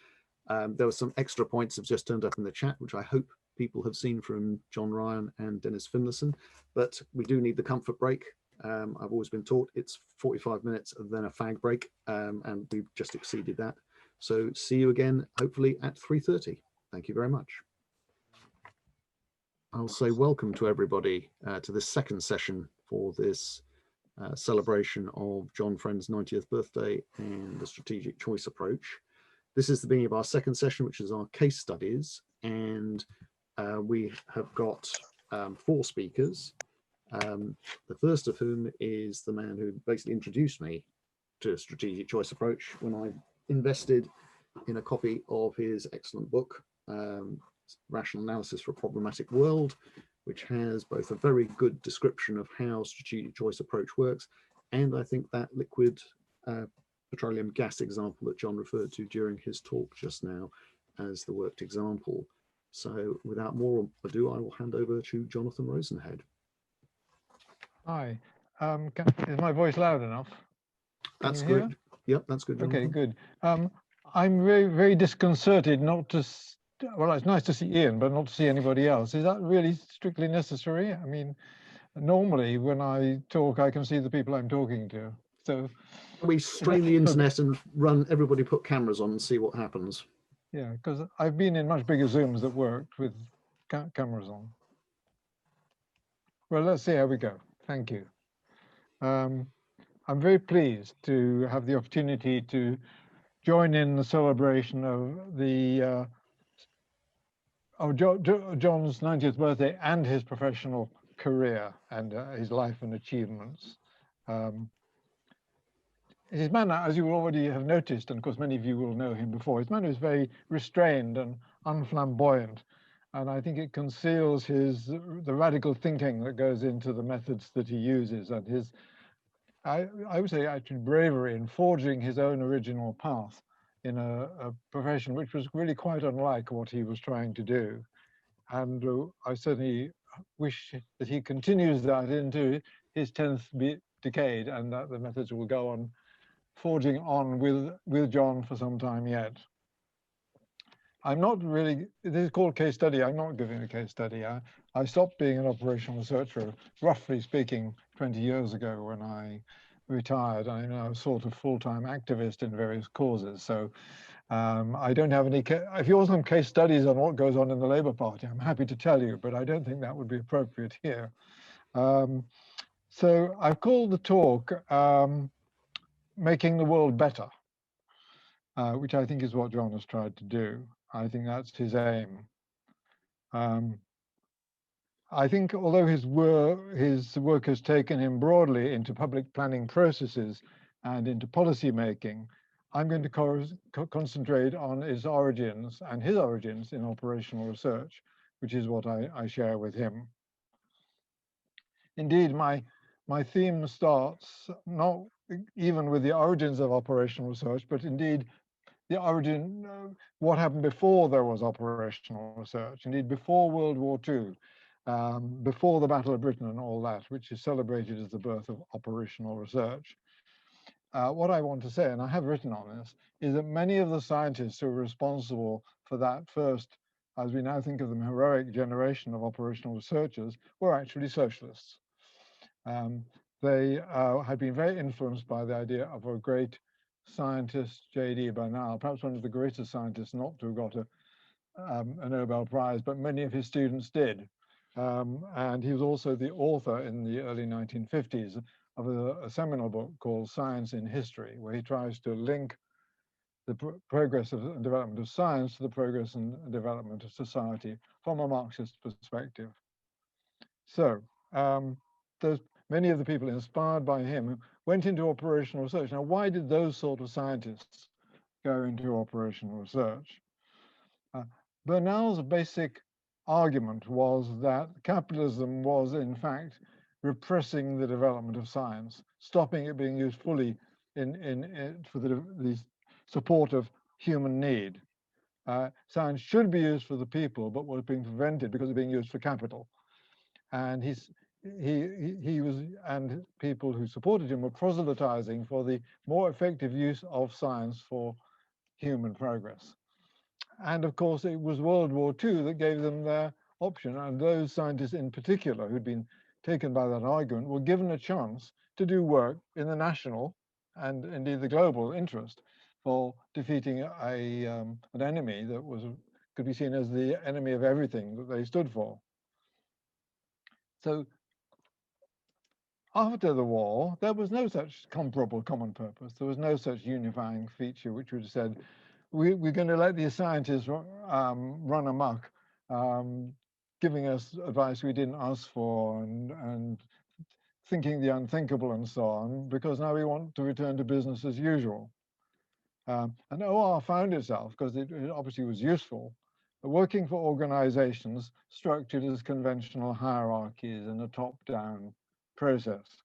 There were some extra points that have just turned up in the chat, which I hope people have seen from John Ryan and Dennis Finlayson. But we do need the comfort break. I've always been taught it's 45 minutes and then a fag break, and we've just exceeded that. So see you again, hopefully at 3:30. Thank you very much. I'll say welcome to everybody to this second session for this celebration of John Friend's 90th birthday and the strategic choice approach. This is the beginning of our second session, which is our case studies. And we have got 4 speakers. The first of whom is the man who basically introduced me to a strategic choice approach when I invested in a copy of his excellent book, Rational Analysis for a Problematic World, which has both a very good description of how strategic choice approach works, and I think that liquid petroleum gas example that John referred to during his talk just now as the worked example. So without more ado, I will hand over to Jonathan Rosenhead. Hi, is my voice loud enough? That's good. Yep, that's good, Jonathan. Okay, good. I'm very, very disconcerted not to, well, it's nice to see Ian, but not to see anybody else. Is that really strictly necessary? I mean, normally when I talk, I can see the people I'm talking to. So we strain the internet and run, everybody put cameras on and see what happens. Yeah, because I've been in much bigger Zooms that worked with cameras on. Well, let's see how we go. Thank you. I'm very pleased to have the opportunity to join in the celebration of the John's 90th birthday and his professional career and his life and achievements. His manner, as you already have noticed, and of course many of you will know him before, his manner is very restrained and unflamboyant. And I think it conceals the radical thinking that goes into the methods that he uses and his, I would say actually bravery in forging his own original path in a profession which was really quite unlike what he was trying to do. And I certainly wish that he continues that into his 10th decade, and that the methods will go on forging on with John for some time yet. I'm not really, this is called case study. I'm not giving a case study. I stopped being an operational researcher, roughly speaking, 20 years ago when I retired. I'm now a sort of full-time activist in various causes. So I don't have any, if you want some case studies on what goes on in the Labour Party, I'm happy to tell you, but I don't think that would be appropriate here. So I've called the talk Making the World Better, which I think is what John has tried to do. I think that's his aim. I think although his work has taken him broadly into public planning processes and into policy making, I'm going to concentrate on his origins in operational research, which is what I share with him. Indeed, my theme starts not even with the origins of operational research, but indeed the origin, what happened before there was operational research, indeed before World War II, before the Battle of Britain and all that, which is celebrated as the birth of operational research. What I want to say, and I have written on this, is that many of the scientists who were responsible for that first, as we now think of them, heroic generation of operational researchers were actually socialists. They had been very influenced by the idea of a great scientist, J.D. Bernal, perhaps one of the greatest scientists not to have got a Nobel Prize, but many of his students did. And he was also the author in the early 1950s of a seminal book called Science in History, where he tries to link the progress and development of science to the progress and development of society from a Marxist perspective. So there's many of the people inspired by him went into operational research. Now, why did those sort of scientists go into operational research? Bernal's basic argument was that capitalism was, in fact, repressing the development of science, stopping it being used fully for the support of human need. Science should be used for the people, but was being prevented because it's being used for capital. And he was, and people who supported him were proselytizing for the more effective use of science for human progress. And of course, it was World War II that gave them their option. And those scientists in particular who'd been taken by that argument were given a chance to do work in the national and indeed the global interest for defeating an enemy that could be seen as the enemy of everything that they stood for. So after the war, there was no such comparable common purpose. There was no such unifying feature which would have said, we're going to let these scientists run amok, giving us advice we didn't ask for and thinking the unthinkable and so on, because now we want to return to business as usual. And OR found itself, because it obviously was useful, working for organizations structured as conventional hierarchies in a top-down process.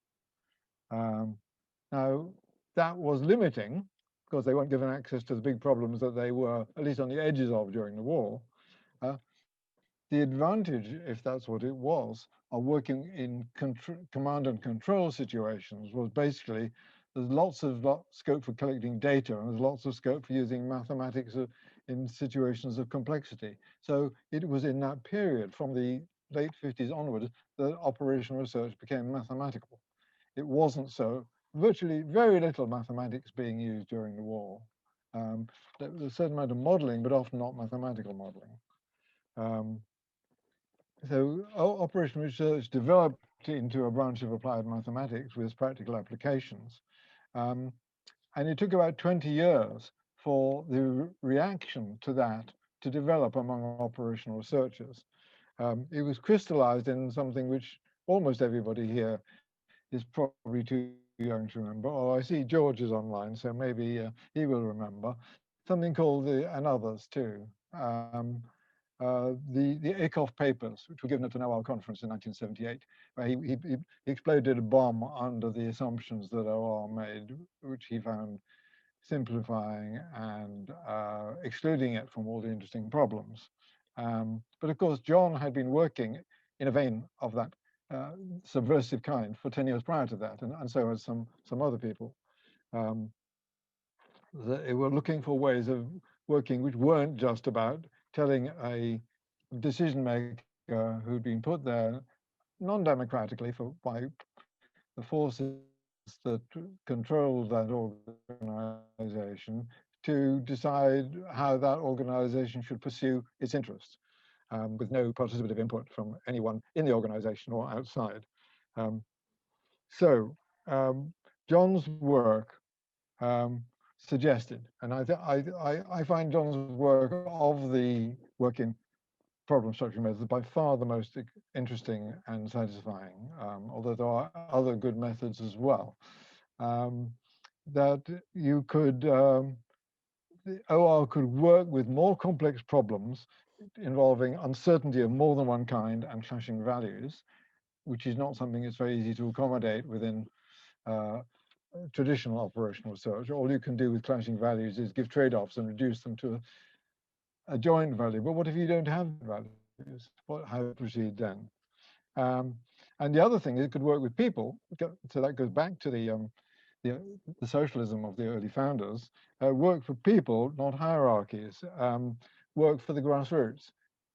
Now, that was limiting, because they weren't given access to the big problems that they were, at least on the edges of during the war. The advantage, if that's what it was, of working in command and control situations was basically there's lots of scope for collecting data, and there's lots of scope for using mathematics in situations of complexity. So it was in that period, from the late 50s onwards, that operational research became mathematical. It wasn't so. Virtually very little mathematics being used during the war. There was a certain amount of modeling, but often not mathematical modeling. So operational research developed into a branch of applied mathematics with practical applications. And it took about 20 years for the reaction to that to develop among operational researchers. It was crystallized in something which almost everybody here is probably too young to remember. Oh, I see George is online, so maybe he will remember. Something called and others too. The Ackoff papers, which were given at an OR conference in 1978, where he exploded a bomb under the assumptions that OR made, which he found simplifying and excluding it from all the interesting problems. But of course, John had been working in a vein of that subversive kind for 10 years prior to that, and so has some other people. They were looking for ways of working which weren't just about telling a decision maker who'd been put there non-democratically by the forces that controlled that organization to decide how that organization should pursue its interests, with no participative input from anyone in the organization or outside. John's work suggested, and I find John's work of the work in problem structuring methods by far the most interesting and satisfying, although there are other good methods as well. That you could, the OR could work with more complex problems involving uncertainty of more than one kind and clashing values, which is not something that's very easy to accommodate within traditional operational research. All you can do with clashing values is give trade-offs and reduce them to a joint value. But what if you don't have values? How to proceed then? And the other thing is it could work with people. So that goes back to the socialism of the early founders. Work for people, not hierarchies. Work for the grassroots.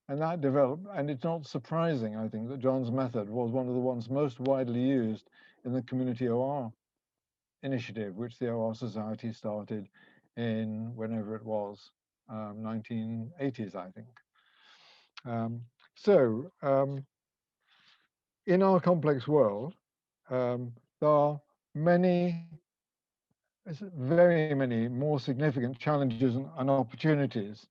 And that developed, and it's not surprising, I think, that John's method was one of the ones most widely used in the community OR initiative, which the OR Society started in whenever it was, 1980s, I think. In our complex world, there are very many more significant challenges and opportunities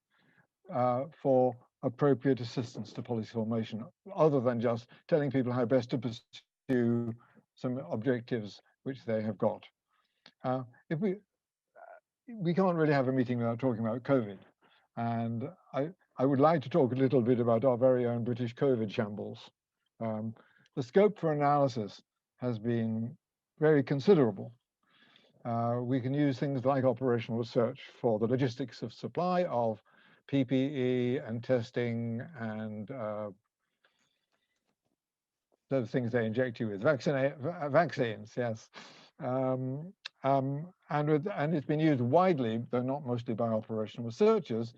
for appropriate assistance to policy formation, other than just telling people how best to pursue some objectives which they have got. If we can't really have a meeting without talking about COVID, and I would like to talk a little bit about our very own British COVID shambles. The scope for analysis has been very considerable. We can use things like operational research for the logistics of supply of PPE and testing and the things they inject you with, vaccines, yes. And it's been used widely, though not mostly by operational researchers,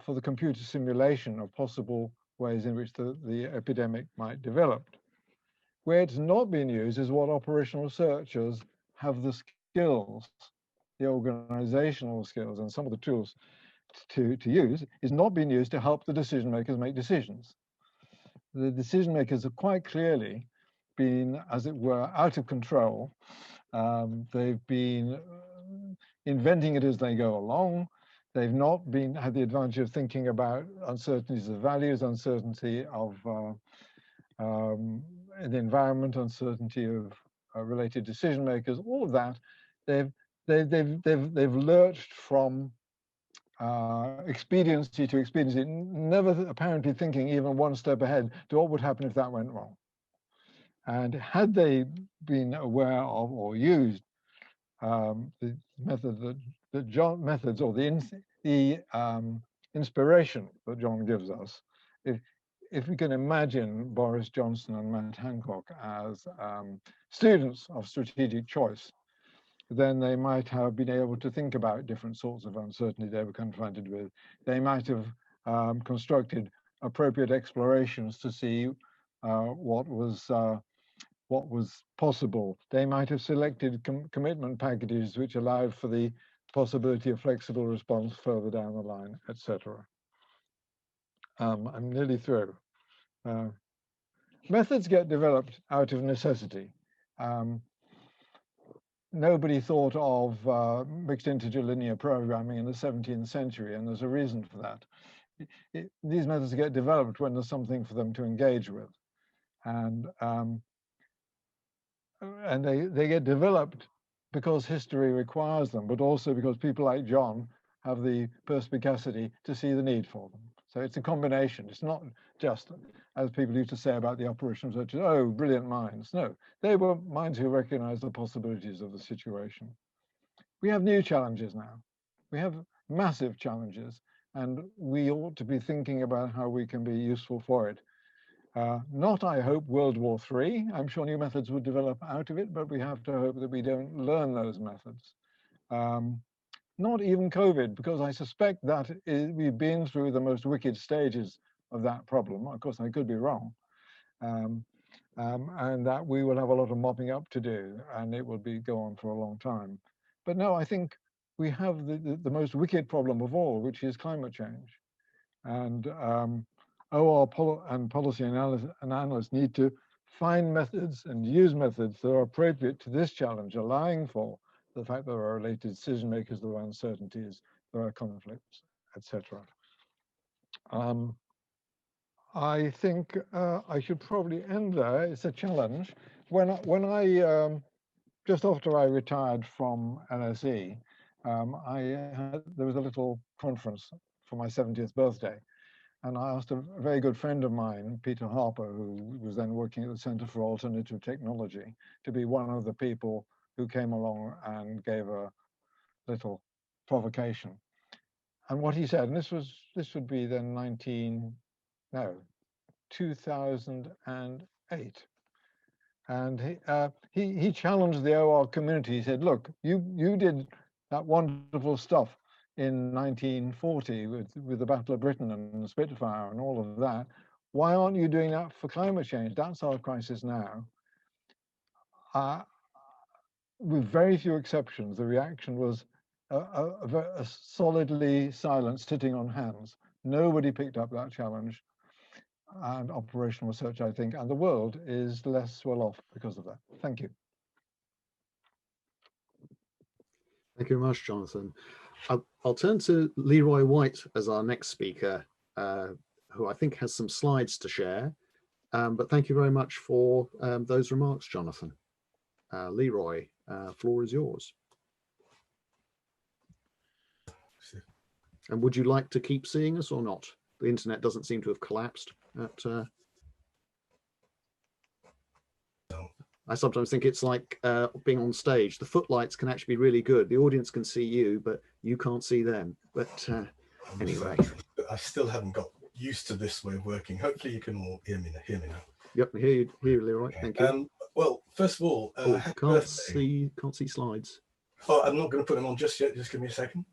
for the computer simulation of possible ways in which the epidemic might develop. Where it's not been used is what operational researchers have the skills, the organizational skills, and some of the tools to use, is not being used to help the decision makers make decisions. The decision makers have quite clearly been, as it were, out of control. They've been inventing it as they go along. They've not had the advantage of thinking about uncertainties of values, uncertainty of the environment, uncertainty of related decision makers. All of that, they've lurched from expediency to expediency, never apparently thinking even one step ahead to what would happen if that went wrong. And had they been aware of or used the method that John methods, or the inspiration that John gives us, if we can imagine Boris Johnson and Matt Hancock as students of strategic choice, then they might have been able to think about different sorts of uncertainty they were confronted with. They might have constructed appropriate explorations to see what was possible. They might have selected commitment packages which allowed for the possibility of flexible response further down the line, etc. I'm nearly through. Methods get developed out of necessity. Nobody thought of mixed integer linear programming in the 17th century, and there's a reason for that. These methods get developed when there's something for them to engage with. And they get developed because history requires them, but also because people like John have the perspicacity to see the need for them. So it's a combination. It's not just, as people used to say about the operational researchers, oh, brilliant minds. No, they were minds who recognized the possibilities of the situation. We have new challenges now. We have massive challenges, and we ought to be thinking about how we can be useful for it. Not, I hope, World War III. I'm sure new methods would develop out of it, but we have to hope that we don't learn those methods. Not even COVID, because I suspect that we've been through the most wicked stages of that problem. Of course, I could be wrong. And that we will have a lot of mopping up to do, and it will go on for a long time. But no, I think we have the most wicked problem of all, which is climate change. And and policy analysts need to find methods and use methods that are appropriate to this challenge, allowing for the fact that there are related decision makers, there are uncertainties, there are conflicts, etc. I think I should probably end there. It's a challenge. When I just after I retired from LSE, there was a little conference for my 70th birthday, and I asked a very good friend of mine, Peter Harper, who was then working at the Centre for Alternative Technology, to be one of the people who came along and gave a little provocation. And what he said, and this would be then 2008. And he challenged the OR community. He said, look, you did that wonderful stuff in 1940 with the Battle of Britain and the Spitfire and all of that. Why aren't you doing that for climate change? That's our crisis now. With very few exceptions, the reaction was a solidly silent sitting on hands. Nobody picked up that challenge. And operational research, I think, and the world is less well off because of that. Thank you. Thank you very much, Jonathan. I'll turn to Leroy White as our next speaker, who I think has some slides to share. But thank you very much for those remarks, Jonathan. Leroy, floor is yours. And would you like to keep seeing us or not? The internet doesn't seem to have collapsed. I sometimes think it's like being on stage. The footlights can actually be really good. The audience can see you, but you can't see them. But anyway. I still haven't got used to this way of working. Hopefully you can all hear me now. Yep, I hear you, Leroy. Okay. Thank you. Well, first of all, happy birthday. Can't see slides. Oh, I'm not going to put them on just yet. Just give me a second.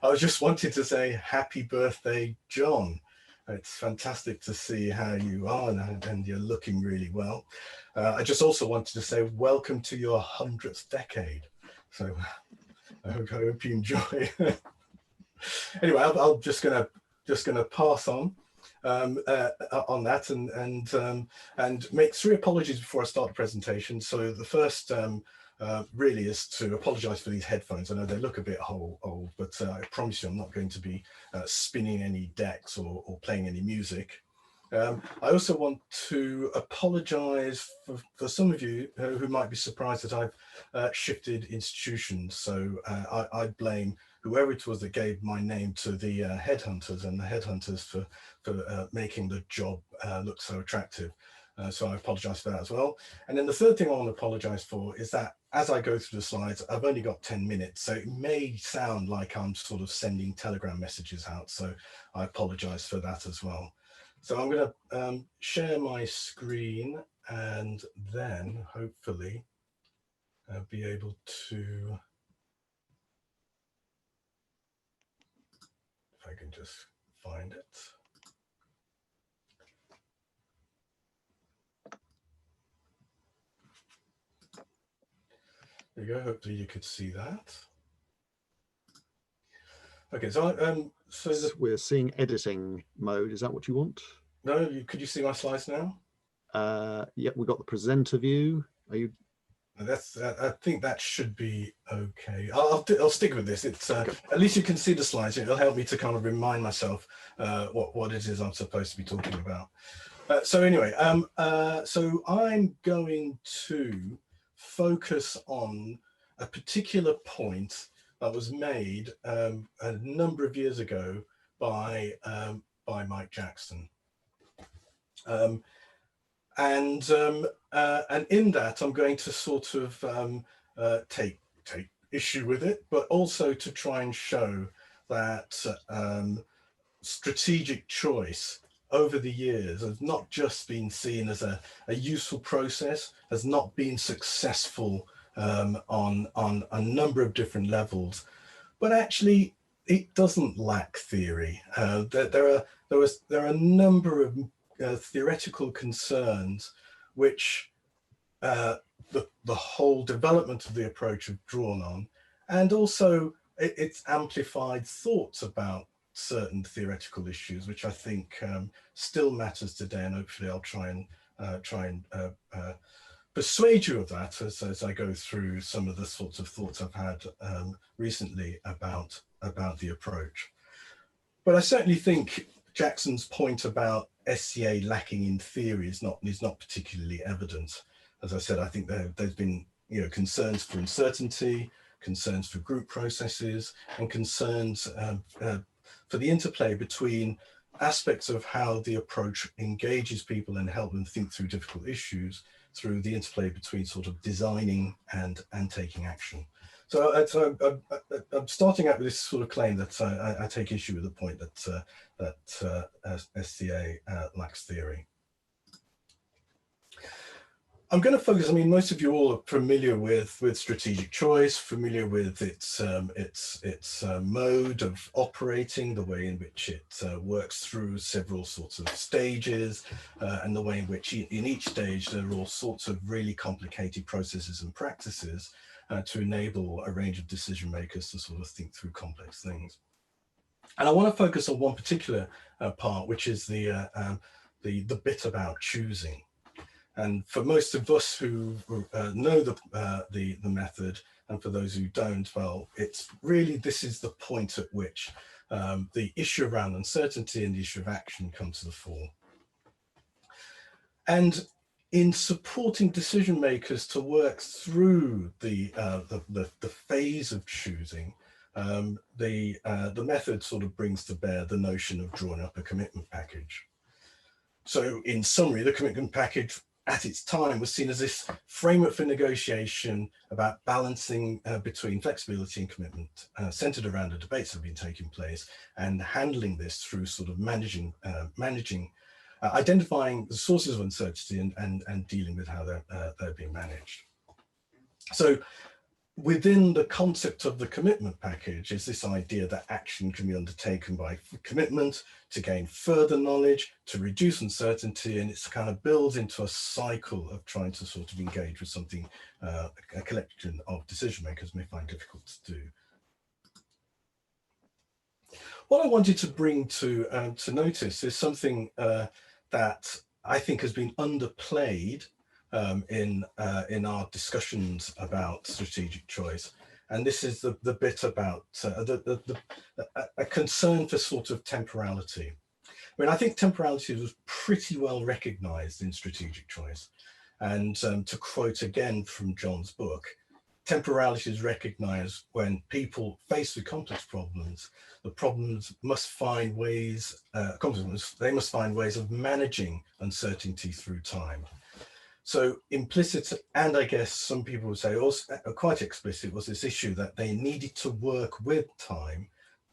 I was just wanting to say happy birthday, John. It's fantastic to see how you are, and you're looking really well. I just also wanted to say welcome to your 100th decade. So I hope you enjoy. Anyway, I'm just gonna pass on that and make 3 apologies before I start the presentation. So the first really is to apologize for these headphones. I know they look a bit old, but I promise you I'm not going to be spinning any decks or playing any music. I also want to apologize for some of you who might be surprised that I've shifted institutions. So I blame whoever it was that gave my name to the headhunters, and the headhunters for making the job look so attractive. So I apologize for that as well. And then the third thing I want to apologize for is that as I go through the slides, I've only got 10 minutes. So it may sound like I'm sort of sending telegram messages out. So I apologize for that as well. So I'm going to share my screen and then hopefully be able to, if I can just find it. There you go. Hopefully you could see that. Okay, so we're seeing editing mode. Is that what you want? No, could you see my slides now? Yeah, we've got the presenter view. Are you? I think that should be okay. I'll stick with this. It's okay. At least you can see the slides. It'll help me to kind of remind myself what it is I'm supposed to be talking about. So anyway, so I'm going to focus on a particular point that was made a number of years ago by Mike Jackson, and in that I'm going to sort of take issue with it, but also to try and show that strategic choice over the years has not just been seen as a useful process, has not been successful on a number of different levels, but actually it doesn't lack theory. There are a number of theoretical concerns which the whole development of the approach have drawn on, and also it's amplified thoughts about certain theoretical issues, which I think still matters today, and hopefully I'll try and persuade you of that as I go through some of the sorts of thoughts I've had recently about the approach. But I certainly think Jackson's point about SCA lacking in theory is not particularly evident. As I said, I think there's been concerns for uncertainty, concerns for group processes, and concerns for the interplay between aspects of how the approach engages people and help them think through difficult issues, through the interplay between sort of designing and taking action. So I'm starting out with this sort of claim that I take issue with the point that SCA lacks theory. I'm going to focus. I mean, most of you all are familiar with strategic choice, familiar with its mode of operating, the way in which it works through several sorts of stages, and the way in which in each stage there are all sorts of really complicated processes and practices to enable a range of decision makers to sort of think through complex things. And I want to focus on one particular part, which is the bit about choosing. And for most of us who know the method, and for those who don't, well, it's really, this is the point at which the issue around uncertainty and the issue of action come to the fore. And in supporting decision makers to work through the phase of choosing, the method sort of brings to bear the notion of drawing up a commitment package. So in summary, the commitment package at its time was seen as this framework for negotiation about balancing between flexibility and commitment, centered around the debates that have been taking place, and handling this through sort of identifying the sources of uncertainty and dealing with how they're being managed. So within the concept of the commitment package is this idea that action can be undertaken by commitment to gain further knowledge, to reduce uncertainty, and it's kind of builds into a cycle of trying to sort of engage with something a collection of decision makers may find difficult to do. What I wanted to bring to notice is something that I think has been underplayed in our discussions about strategic choice, and this is the bit about a concern for sort of temporality. I mean, I think temporality was pretty well recognised in strategic choice, and to quote again from John's book, temporality is recognised when people face with complex problems. The problems must find ways. They must find ways of managing uncertainty through time. So implicit, and I guess some people would say also quite explicit, was this issue that they needed to work with time.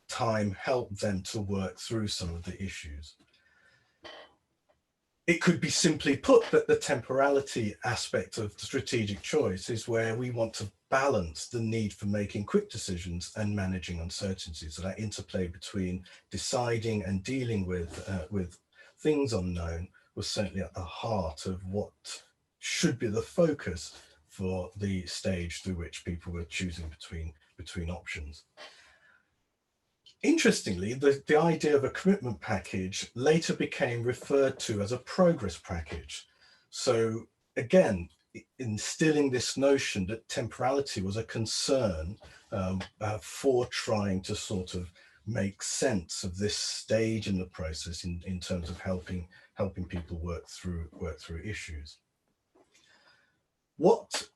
Time helped them to work through some of the issues. It could be simply put that the temporality aspect of strategic choice is where we want to balance the need for making quick decisions and managing uncertainty. So that interplay between deciding and dealing with things unknown was certainly at the heart of what should be the focus for the stage through which people were choosing between options. Interestingly, the idea of a commitment package later became referred to as a progress package. So again, instilling this notion that temporality was a concern for trying to sort of make sense of this stage in the process in terms of helping people work through issues. What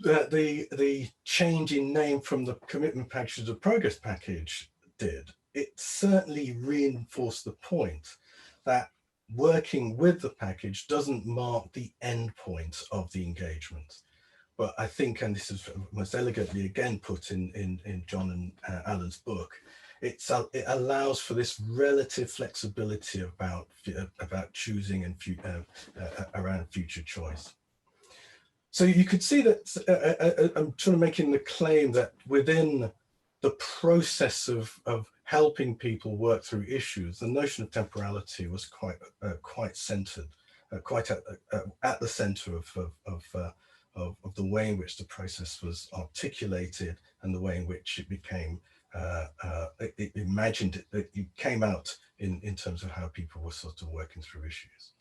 the change in name from the commitment package to the progress package did, it certainly reinforced the point that working with the package doesn't mark the end point of the engagement. but I think, and this is most elegantly again put in John and Alan's book, it allows for this relative flexibility about choosing and around future choice. So you could see that I'm sort of making the claim that within the process of helping people work through issues, the notion of temporality was quite centered, quite at the center of the way in which the process was articulated and the way in which it became it came out in terms of how people were sort of working through issues.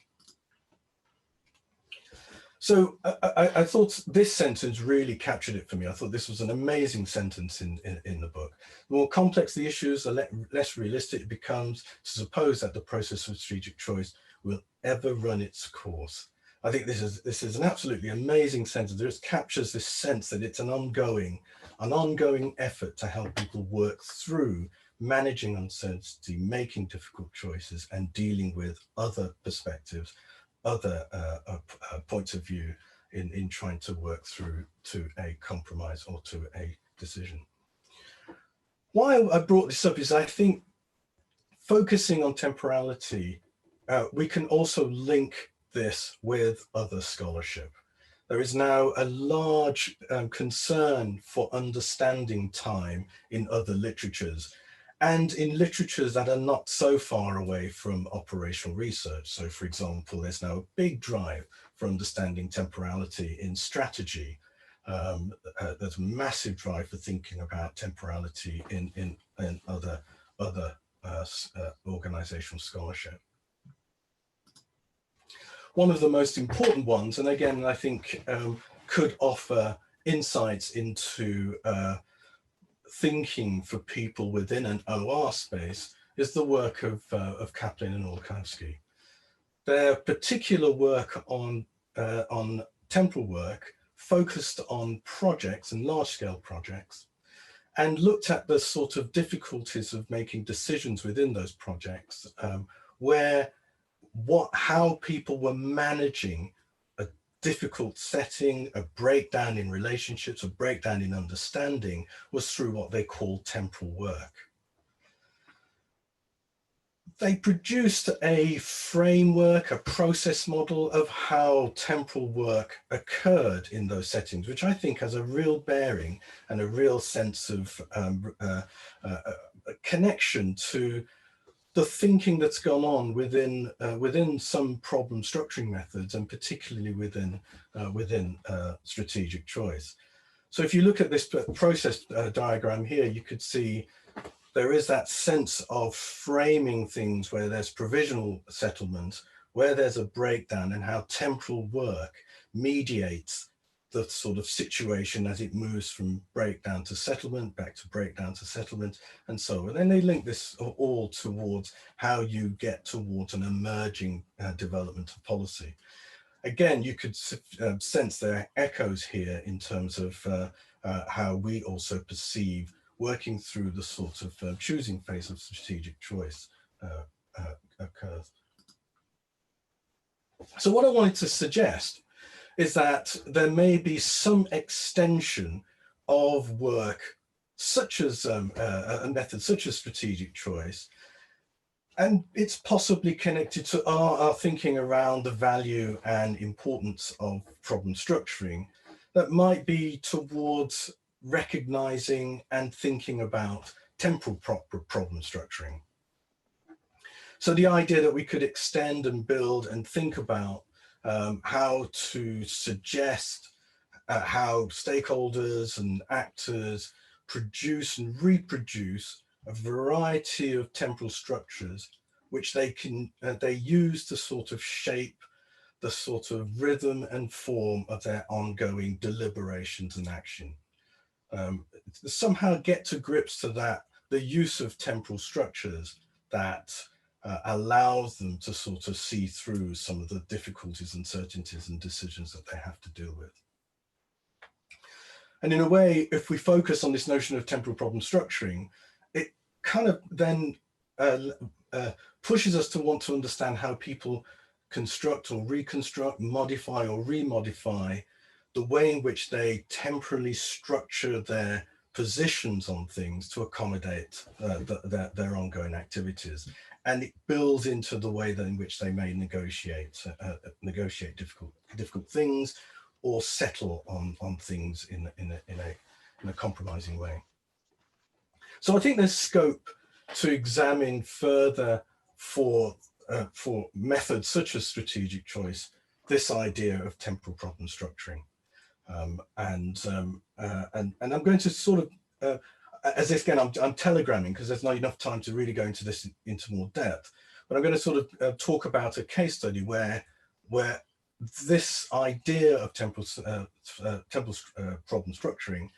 So I thought this sentence really captured it for me. I thought this was an amazing sentence in the book. The more complex the issues, the less realistic it becomes to suppose that the process of strategic choice will ever run its course. I think this is an absolutely amazing sentence. It just captures this sense that it's an ongoing effort to help people work through managing uncertainty, making difficult choices, and dealing with other perspectives, other points of view in trying to work through to a compromise or to a decision. Why I brought this up is I think focusing on temporality, we can also link this with other scholarship. There is now a large concern for understanding time in other literatures, and in literatures that are not so far away from operational research. So for example, there's now a big drive for understanding temporality in strategy. There's a massive drive for thinking about temporality in other organizational scholarship. One of the most important ones, and again, I think could offer insights into thinking for people within an OR space, is the work of Kaplan and Olkowski. Their particular work on temporal work focused on projects and large-scale projects, and looked at the sort of difficulties of making decisions within those projects, how people were managing a difficult setting, a breakdown in relationships, a breakdown in understanding, was through what they call temporal work. They produced a framework, a process model of how temporal work occurred in those settings, which I think has a real bearing and a real sense of connection to the thinking that's gone on within some problem structuring methods, and particularly within strategic choice. So if you look at this process diagram here, you could see there is that sense of framing things where there's provisional settlement, where there's a breakdown, and how temporal work mediates the sort of situation as it moves from breakdown to settlement, back to breakdown to settlement, and so on. And then they link this all towards how you get towards an emerging development of policy. Again, you could sense there are echoes here in terms of how we also perceive working through the sort of choosing phase of strategic choice occurs. So what I wanted to suggest is that there may be some extension of work such as a method such as strategic choice, and it's possibly connected to our thinking around the value and importance of problem structuring that might be towards recognizing and thinking about temporal problem structuring. So the idea that we could extend and build and think about how to suggest how stakeholders and actors produce and reproduce a variety of temporal structures which they use to sort of shape the sort of rhythm and form of their ongoing deliberations and action. Somehow get to grips to that, the use of temporal structures that allows them to sort of see through some of the difficulties, uncertainties, and decisions that they have to deal with. And in a way, if we focus on this notion of temporal problem structuring, it kind of then pushes us to want to understand how people construct or reconstruct, modify or remodify the way in which they temporally structure their positions on things to accommodate their ongoing activities, and it builds into the way that in which they may negotiate difficult things, or settle on things in a compromising way. So I think there's scope to examine further for methods such as strategic choice, this idea of temporal problem structuring. And I'm going to sort of, as if again, I'm telegramming because there's not enough time to really go into this into more depth, but I'm going to sort of talk about a case study where this idea of temporal problem structuring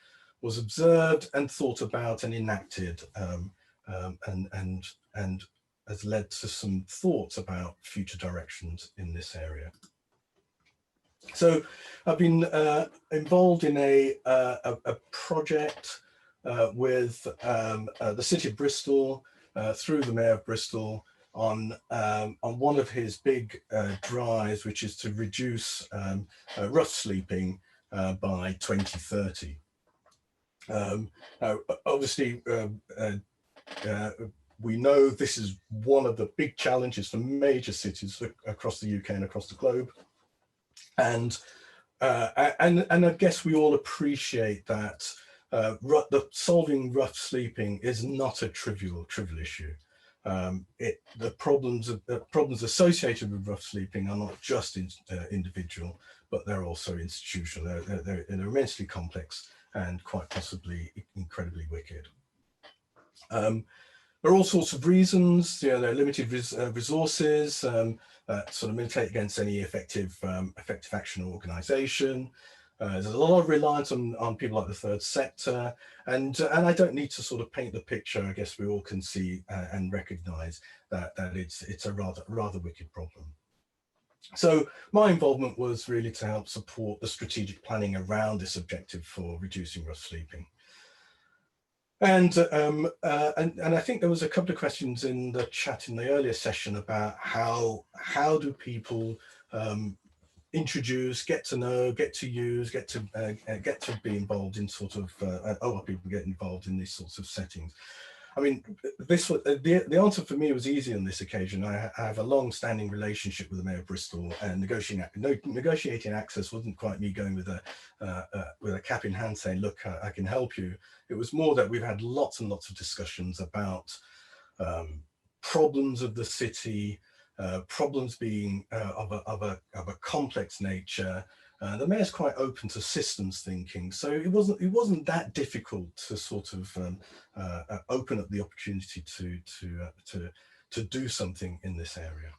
was observed and thought about and enacted, and has led to some thoughts about future directions in this area. So I've been involved in a project with the City of Bristol through the Mayor of Bristol on one of his big drives, which is to reduce rough sleeping by 2030. Now, obviously, we know this is one of the big challenges for major cities across the UK and across the globe. And I guess we all appreciate that solving rough sleeping is not a trivial issue. The problems associated with rough sleeping are not just individual, but they're also institutional. They're immensely complex and quite possibly incredibly wicked. There are all sorts of reasons. You know, there are limited resources that sort of militate against any effective action or organisation. There's a lot of reliance on people like the third sector, and I don't need to sort of paint the picture. I guess we all can see and recognise that it's a rather wicked problem. So my involvement was really to help support the strategic planning around this objective for reducing rough sleeping. And I think there was a couple of questions in the chat in the earlier session about how do people introduce, get to know, get to use, get to be involved in sort of people get involved in these sorts of settings. I mean, this was the answer for me was easy on this occasion. I have a long-standing relationship with the Mayor of Bristol, and negotiating access wasn't quite me going with a cap in hand saying, "Look, I can help you." It was more that we've had lots and lots of discussions about problems of the city, problems being of a complex nature. The Mayor's quite open to systems thinking, so it wasn't that difficult to sort of open up the opportunity to do something in this area.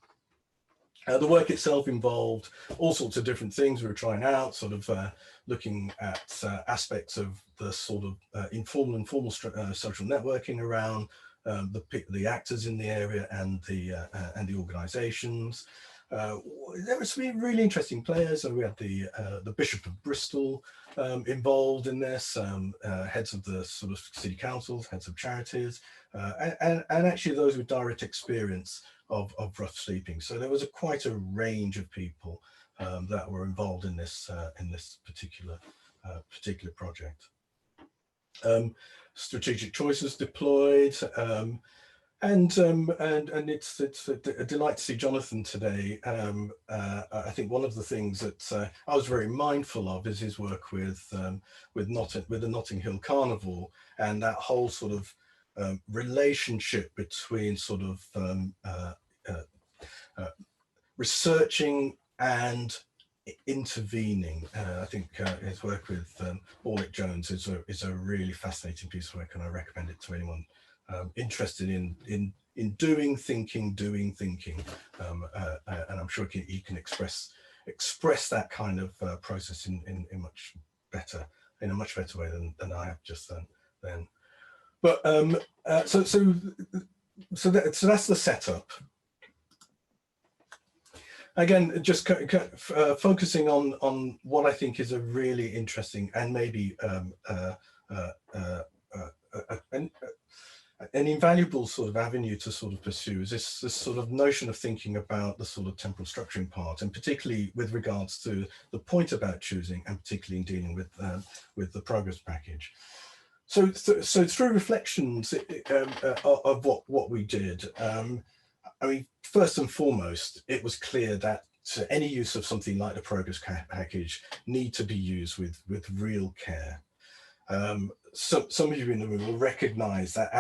The work itself involved all sorts of different things we were trying out, sort of looking at aspects of the sort of informal and formal social networking around the actors in the area and the organisations. There were some really interesting players. So we had the Bishop of Bristol involved in this, heads of the sort of city councils, heads of charities, and actually those with direct experience of rough sleeping. So there was quite a range of people that were involved in this particular project. Strategic choices deployed. And it's a delight to see Jonathan today. I think one of the things that I was very mindful of is his work with the Notting Hill Carnival, and that whole sort of relationship between sort of researching and intervening. I think his work with Orlick Jones is a really fascinating piece of work, and I recommend it to anyone interested in doing thinking, and I'm sure he can express that kind of process in a much better way than I have just then. But so that's the setup. Again, just focusing on what I think is a really an invaluable sort of avenue to sort of pursue is this sort of notion of thinking about the sort of temporal structuring part, and particularly with regards to the point about choosing, and particularly in dealing with the progress package. So through reflections of what we did, I mean, first and foremost, it was clear that any use of something like the progress package need to be used with real care. Some of you in the room will recognize that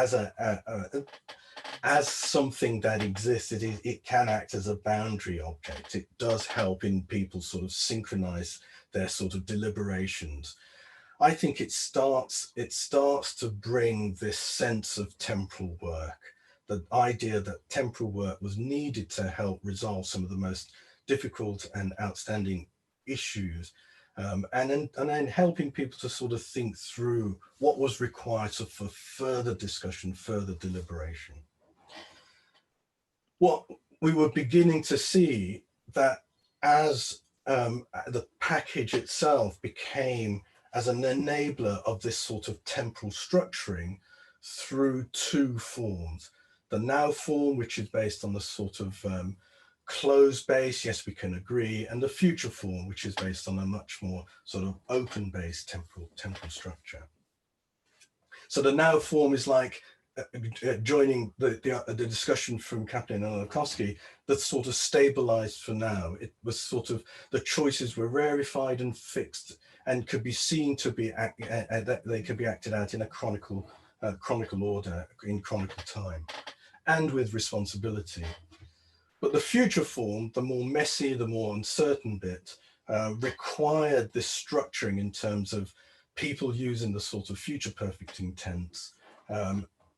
as something that exists, it can act as a boundary object. It does help in people sort of synchronize their sort of deliberations. I think it starts to bring this sense of temporal work, the idea that temporal work was needed to help resolve some of the most difficult and outstanding issues, and then helping people to sort of think through what was required for further discussion, further deliberation. What we were beginning to see that as the package itself became as an enabler of this sort of temporal structuring through two forms. The now form, which is based on the sort of closed base, yes, we can agree, and the future form, which is based on a much more sort of open-based temporal structure. So the now form is like joining the discussion from Kaplan and Olakowski that sort of stabilized for now. It was sort of, the choices were rarefied and fixed and could be seen to be, they could be acted out in a chronicle order, in chronicle time, and with responsibility. But the future form, the more messy, the more uncertain bit, required this structuring in terms of people using the sort of future perfecting tense,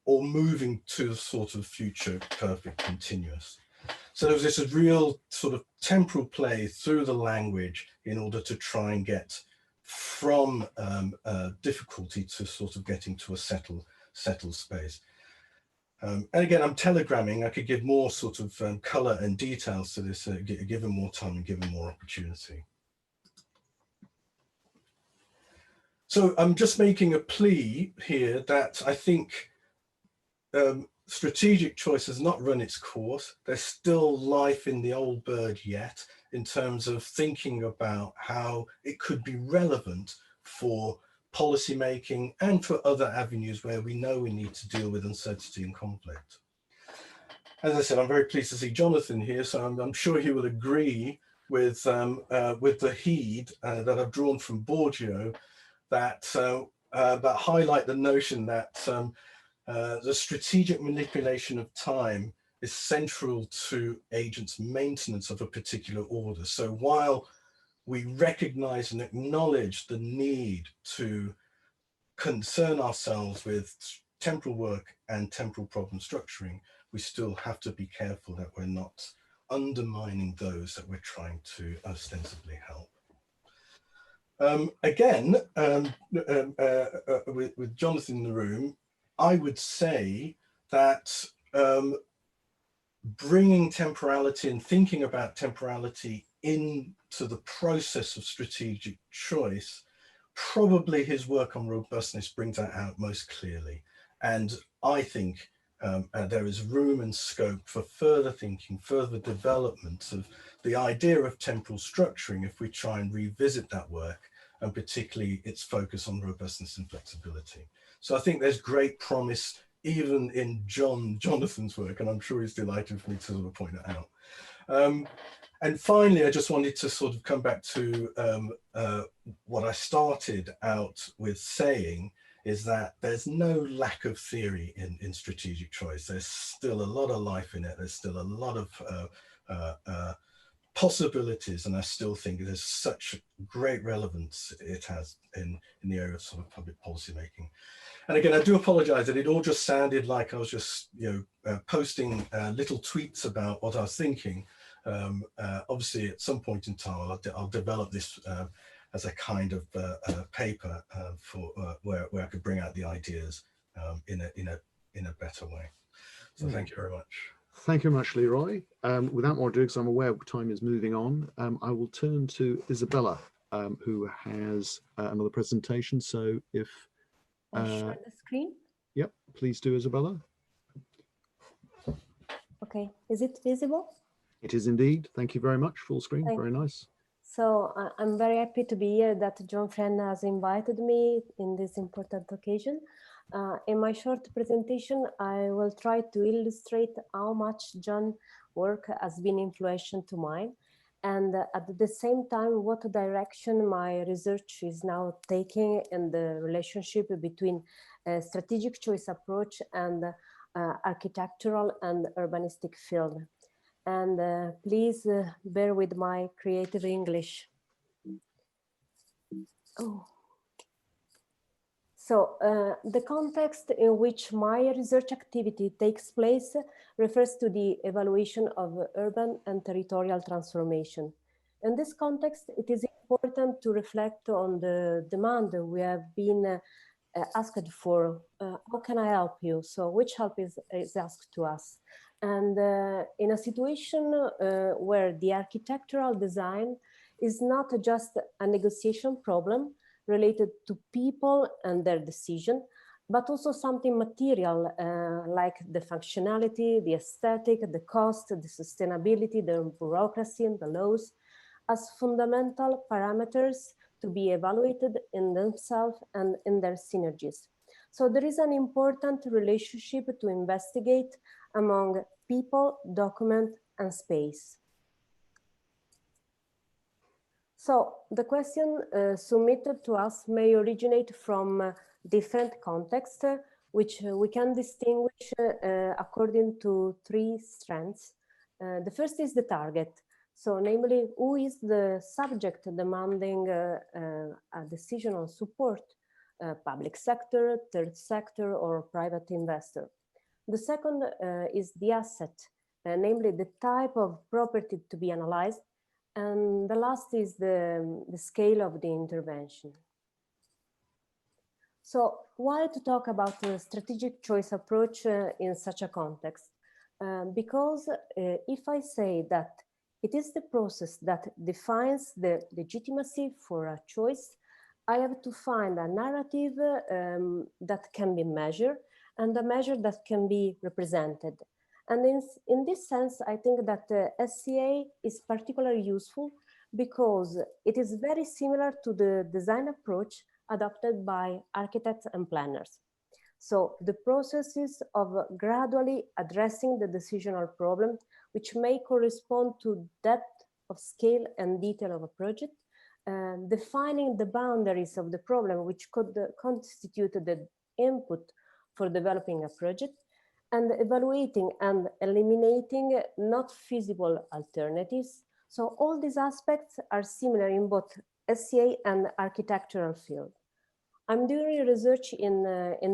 or moving to the sort of future perfect continuous. So there was this real sort of temporal play through the language in order to try and get from difficulty to sort of getting to a settled space. And again, I'm telegramming. I could give more sort of color and details to this, given more time and given more opportunity. So I'm just making a plea here that I think strategic choice has not run its course. There's still life in the old bird yet, in terms of thinking about how it could be relevant for policy making and for other avenues where we know we need to deal with uncertainty and conflict. As I said, I'm very pleased to see Jonathan here, so I'm sure he will agree with the heed that I've drawn from Borgio, that highlight the notion that the strategic manipulation of time is central to agents' maintenance of a particular order. So while we recognize and acknowledge the need to concern ourselves with temporal work and temporal problem structuring, we still have to be careful that we're not undermining those that we're trying to ostensibly help. Again, with Jonathan in the room, I would say that bringing temporality and thinking about temporality into the process of strategic choice, probably his work on robustness brings that out most clearly. And I think there is room and scope for further thinking, further development of the idea of temporal structuring if we try and revisit that work, and particularly its focus on robustness and flexibility. So I think there's great promise even in Jonathan's work, and I'm sure he's delighted for me to sort of point it out. And finally, I just wanted to sort of come back to what I started out with saying, is that there's no lack of theory in strategic choice. There's still a lot of life in it. There's still a lot of possibilities, and I still think there's such great relevance it has in the area of sort of public policy making. And again, I do apologize that it all just sounded like I was just, posting little tweets about what I was thinking. Obviously, at some point in time, I'll develop this as a kind of paper for where I could bring out the ideas in a better way. So thank you very much. Thank you very much, Leroy. Without more ado, because I'm aware time is moving on, I will turn to Isabella, who has another presentation. So if I'll share the screen. Yep, please do, Isabella. Okay, is it visible? It is indeed. Thank you very much. Full screen, Thank very nice. So I'm very happy to be here, that John Friend has invited me in this important occasion. In my short presentation, I will try to illustrate how much John's work has been influential to mine, and at the same time, what direction my research is now taking in the relationship between strategic choice approach and architectural and urbanistic field. And please bear with my creative English. Oh. So the context in which my research activity takes place refers to the evaluation of urban and territorial transformation. In this context, it is important to reflect on the demand we have been asked for. How can I help you? So which help is asked to us? And in a situation where the architectural design is not just a negotiation problem related to people and their decision, but also something material like the functionality, the aesthetic, the cost, the sustainability, the bureaucracy and the laws as fundamental parameters to be evaluated in themselves and in their synergies. So there is an important relationship to investigate among people, document, and space. So the question submitted to us may originate from different contexts, which we can distinguish according to three strands. The first is the target. So namely, who is the subject demanding a decision on support, public sector, third sector, or private investor. The second is the asset, namely the type of property to be analyzed. And the last is the scale of the intervention. So why to talk about a strategic choice approach in such a context? Because if I say that it is the process that defines the legitimacy for a choice, I have to find a narrative that can be measured and a measure that can be represented. And in this sense, I think that SCA is particularly useful because it is very similar to the design approach adopted by architects and planners. So the processes of gradually addressing the decisional problem, which may correspond to depth of scale and detail of a project, defining the boundaries of the problem, which could constitute the input for developing a project, and evaluating and eliminating not feasible alternatives. So all these aspects are similar in both SCA and architectural field. I'm doing research in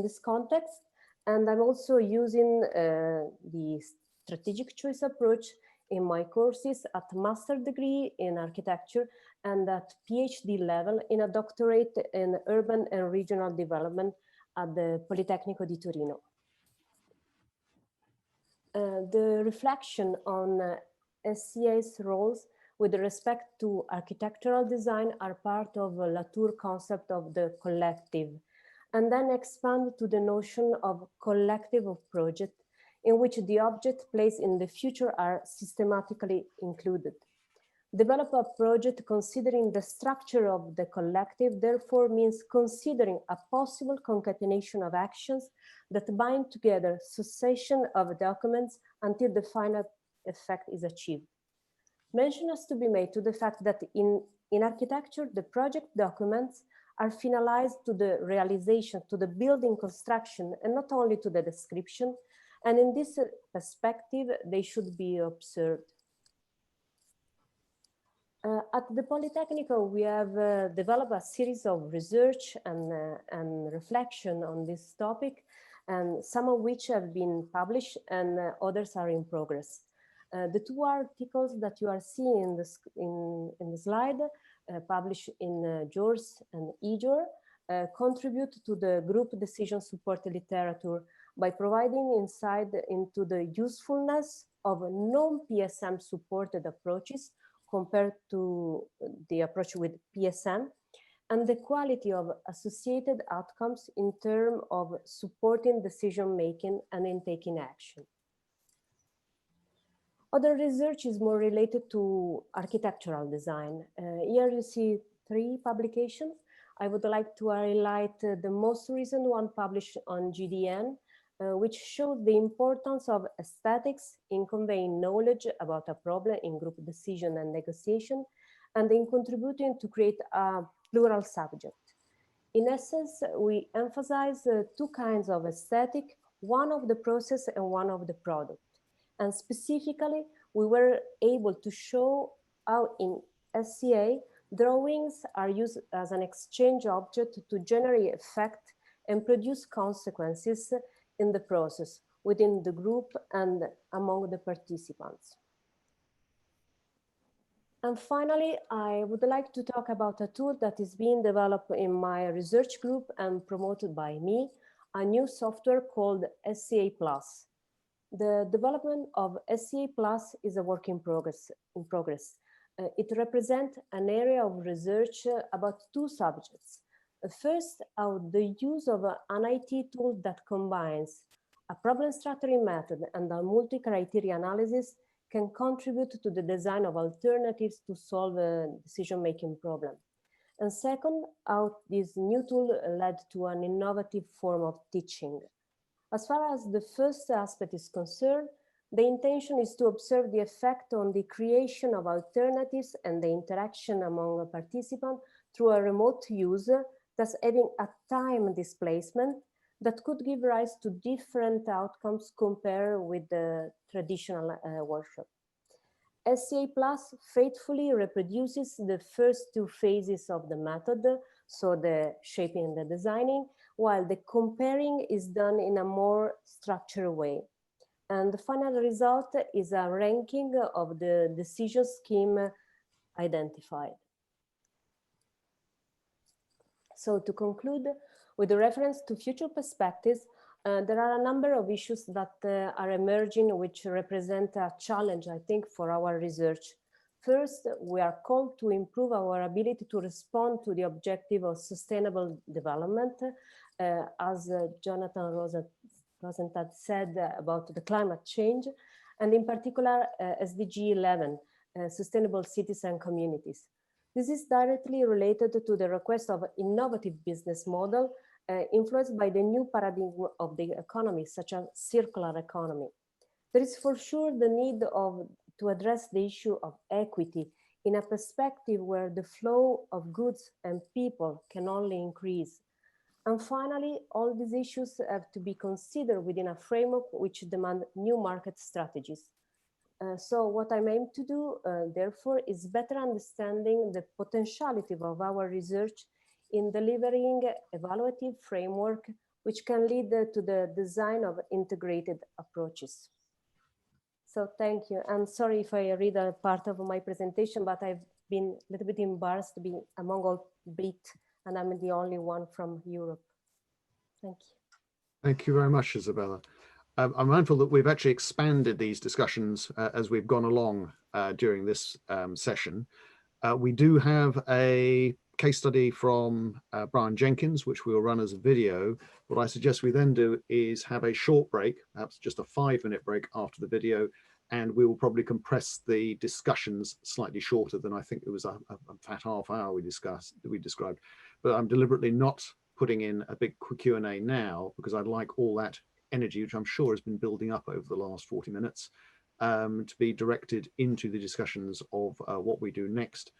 this context, and I'm also using the strategic choice approach in my courses at master degree in architecture and at PhD level in a doctorate in urban and regional development at the Politecnico di Torino. The reflection on SCA's roles with respect to architectural design are part of a Latour concept of the collective, and then expand to the notion of collective of project, in which the object placed in the future are systematically included. Develop a project considering the structure of the collective, therefore means considering a possible concatenation of actions that bind together succession of documents until the final effect is achieved. Mention has to be made to the fact that in architecture, the project documents are finalized to the realization, to the building construction, and not only to the description. And in this perspective, they should be observed. At the Politecnico, we have developed a series of research and reflection on this topic, and some of which have been published and others are in progress. The two articles that you are seeing in the slide, published in JORS and EJOR, contribute to the group decision support literature by providing insight into the usefulness of non-PSM supported approaches compared to the approach with PSM, and the quality of associated outcomes in terms of supporting decision-making and in taking action. Other research is more related to architectural design. Here you see 3 publications. I would like to highlight the most recent one published on GDN, which showed the importance of aesthetics in conveying knowledge about a problem in group decision and negotiation, and in contributing to create a plural subject. In essence, we emphasize 2 kinds of aesthetic, one of the process and one of the product. And specifically, we were able to show how in SCA, drawings are used as an exchange object to generate effect and produce consequences in the process within the group and among the participants. And finally, I would like to talk about a tool that is being developed in my research group and promoted by me, a new software called SCA Plus. The development of SCA Plus is a work in progress. It represents an area of research about 2 subjects. First, how the use of an IT tool that combines a problem structuring method and a multi-criteria analysis can contribute to the design of alternatives to solve a decision-making problem. And second, how this new tool led to an innovative form of teaching. As far as the first aspect is concerned, the intention is to observe the effect on the creation of alternatives and the interaction among participants through a remote user, thus having a time displacement that could give rise to different outcomes compared with the traditional workshop. SCA Plus faithfully reproduces the first 2 phases of the method, so the shaping and the designing, while the comparing is done in a more structured way. And the final result is a ranking of the decision scheme identified. So to conclude, with the reference to future perspectives, there are a number of issues that are emerging which represent a challenge, I think, for our research. First, we are called to improve our ability to respond to the objective of sustainable development, as Jonathan Rosenthal said about the climate change, and in particular SDG 11, sustainable cities and communities. This is directly related to the request of innovative business model influenced by the new paradigm of the economy, such as circular economy. There is for sure the need to address the issue of equity in a perspective where the flow of goods and people can only increase. And finally, all these issues have to be considered within a framework which demand new market strategies. So what I aim to do, therefore, is better understanding the potentiality of our research in delivering evaluative framework which can lead to the design of integrated approaches. So thank you. And sorry if I read a part of my presentation, but I've been a little bit embarrassed to be among all Brit, and I'm the only one from Europe. Thank you. Thank you very much, Isabella. I'm mindful that we've actually expanded these discussions as we've gone along during this session. We do have a case study from Brian Jenkins, which we'll run as a video. What I suggest we then do is have a short break, perhaps just a 5-minute break after the video, and we will probably compress the discussions slightly shorter than I think it was a fat half hour we described. But I'm deliberately not putting in a big Q&A now because I'd like all that energy, which I'm sure has been building up over the last 40 minutes, to be directed into the discussions of what we do next,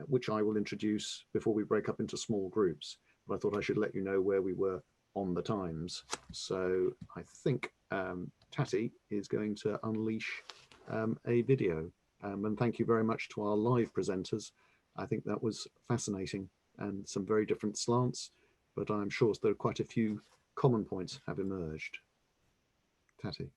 which I will introduce before we break up into small groups. But I thought I should let you know where we were on the times. So I think Tati is going to unleash a video. And thank you very much to our live presenters. I think that was fascinating and some very different slants, but I'm sure there are quite a few common points have emerged. Tati.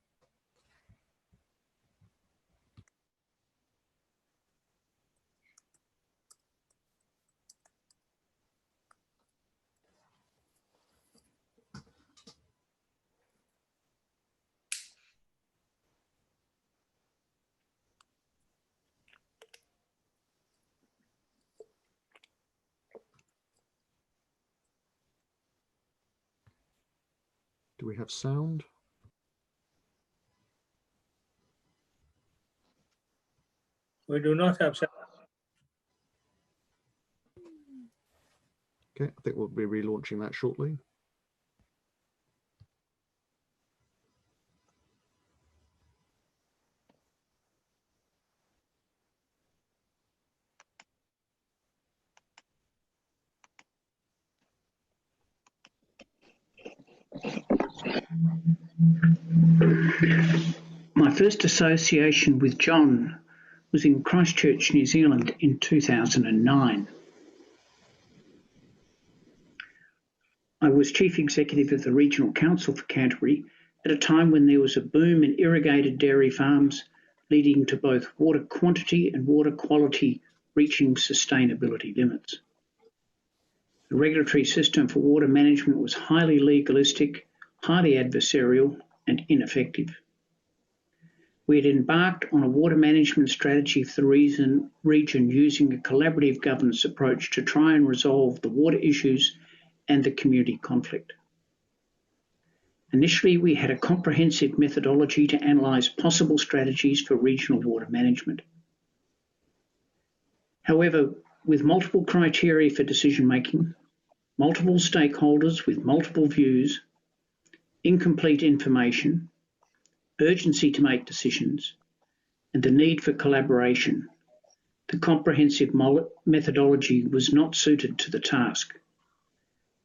Do we have sound? We do not have. Okay, I think we'll be relaunching that shortly. My first association with John was in Christchurch, New Zealand in 2009. I was Chief Executive of the Regional Council for Canterbury at a time when there was a boom in irrigated dairy farms, leading to both water quantity and water quality reaching sustainability limits. The regulatory system for water management was highly legalistic, highly adversarial, and ineffective. We had embarked on a water management strategy for the region using a collaborative governance approach to try and resolve the water issues and the community conflict. Initially, we had a comprehensive methodology to analyse possible strategies for regional water management. However, with multiple criteria for decision-making, multiple stakeholders with multiple views, incomplete information, urgency to make decisions, and the need for collaboration, the comprehensive methodology was not suited to the task.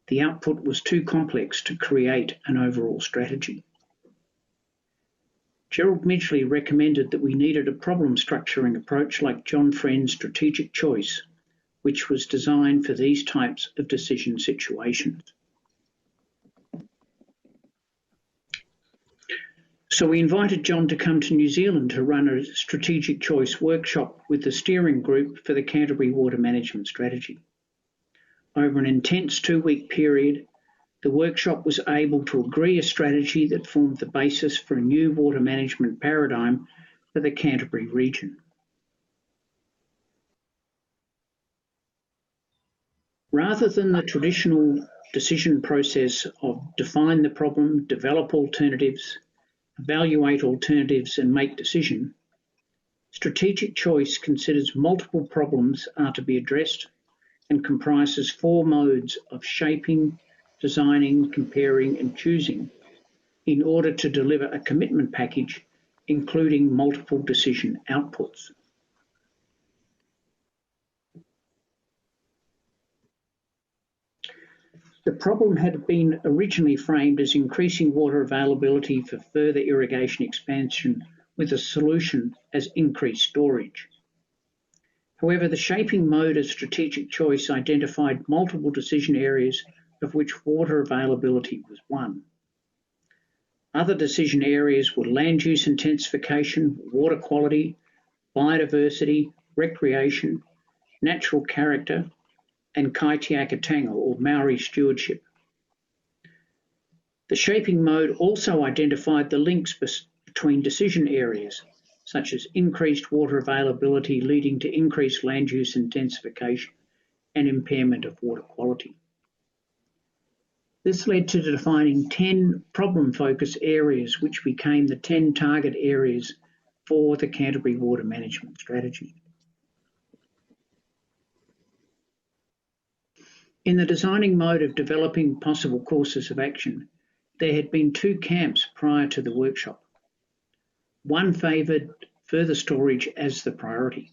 The output was too complex to create an overall strategy. Gerald Midgley recommended that we needed a problem structuring approach like John Friend's strategic choice, which was designed for these types of decision situations. So we invited John to come to New Zealand to run a strategic choice workshop with the steering group for the Canterbury Water Management Strategy. Over an intense 2-week period, the workshop was able to agree a strategy that formed the basis for a new water management paradigm for the Canterbury region. Rather than the traditional decision process of define the problem, develop alternatives, evaluate alternatives and make decision, strategic choice considers multiple problems are to be addressed and comprises 4 modes of shaping, designing, comparing and choosing in order to deliver a commitment package including multiple decision outputs. The problem had been originally framed as increasing water availability for further irrigation expansion with a solution as increased storage. However, the shaping mode of strategic choice identified multiple decision areas of which water availability was one. Other decision areas were land use intensification, water quality, biodiversity, recreation, natural character, and kaitiakitanga or Maori stewardship. The shaping mode also identified the links between decision areas, such as increased water availability leading to increased land use intensification and impairment of water quality. This led to defining 10 problem focus areas, which became the 10 target areas for the Canterbury Water Management Strategy. In the designing mode of developing possible courses of action, there had been 2 camps prior to the workshop. One favoured further storage as the priority.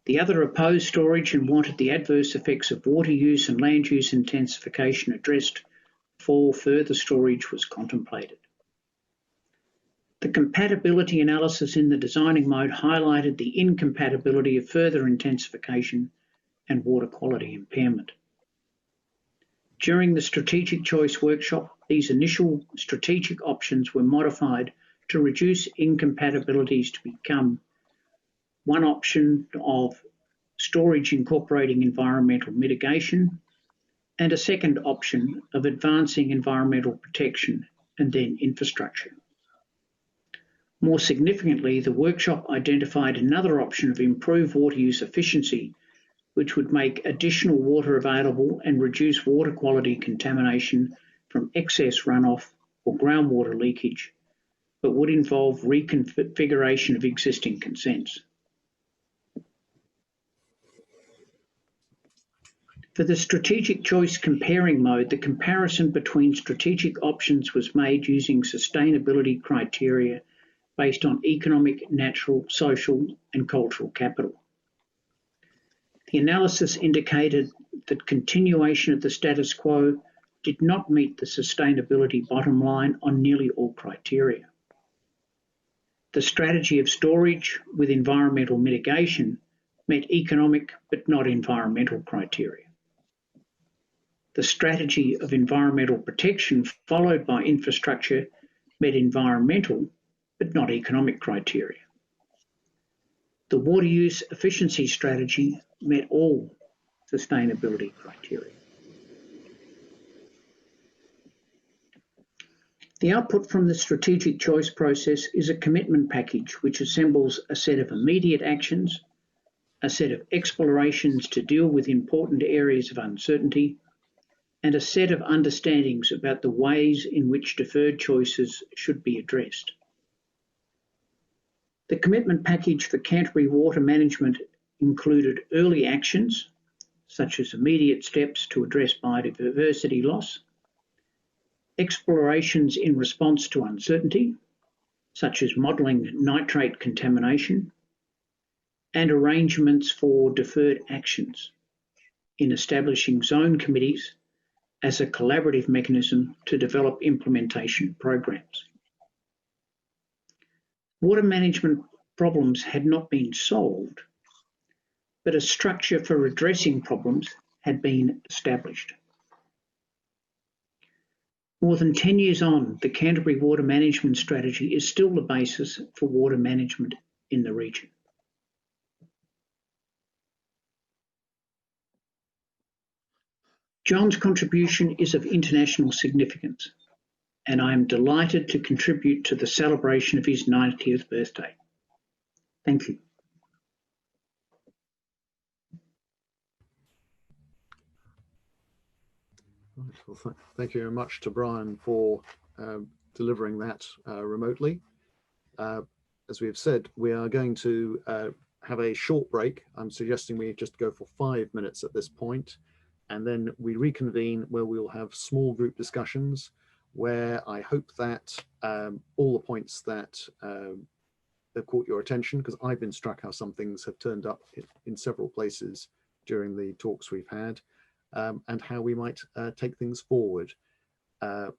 The other opposed storage and wanted the adverse effects of water use and land use intensification addressed before further storage was contemplated. The compatibility analysis in the designing mode highlighted the incompatibility of further intensification and water quality impairment. During the strategic choice workshop, these initial strategic options were modified to reduce incompatibilities to become one option of storage incorporating environmental mitigation and a second option of advancing environmental protection and then infrastructure. More significantly, the workshop identified another option of improved water use efficiency, which would make additional water available and reduce water quality contamination from excess runoff or groundwater leakage, but would involve reconfiguration of existing consents. For the strategic choice comparing mode, the comparison between strategic options was made using sustainability criteria based on economic, natural, social, and cultural capital. The analysis indicated that continuation of the status quo did not meet the sustainability bottom line on nearly all criteria. The strategy of storage with environmental mitigation met economic but not environmental criteria. The strategy of environmental protection followed by infrastructure met environmental but not economic criteria. The water use efficiency strategy met all sustainability criteria. The output from the strategic choice process is a commitment package which assembles a set of immediate actions, a set of explorations to deal with important areas of uncertainty, and a set of understandings about the ways in which deferred choices should be addressed. The commitment package for Canterbury water management included early actions, such as immediate steps to address biodiversity loss, explorations in response to uncertainty, such as modelling nitrate contamination, and arrangements for deferred actions in establishing zone committees as a collaborative mechanism to develop implementation programs. Water management problems had not been solved, but a structure for addressing problems had been established. More than 10 years on, the Canterbury water management strategy is still the basis for water management in the region. John's contribution is of international significance, and I am delighted to contribute to the celebration of his 90th birthday. Thank you. Well, thank you very much to Brian for delivering that remotely. As we have said, we are going to have a short break. I'm suggesting we just go for 5 minutes at this point, and then we reconvene where we'll have small group discussions where I hope that all the points that have caught your attention, because I've been struck how some things have turned up in several places during the talks we've had, and how we might take things forward. So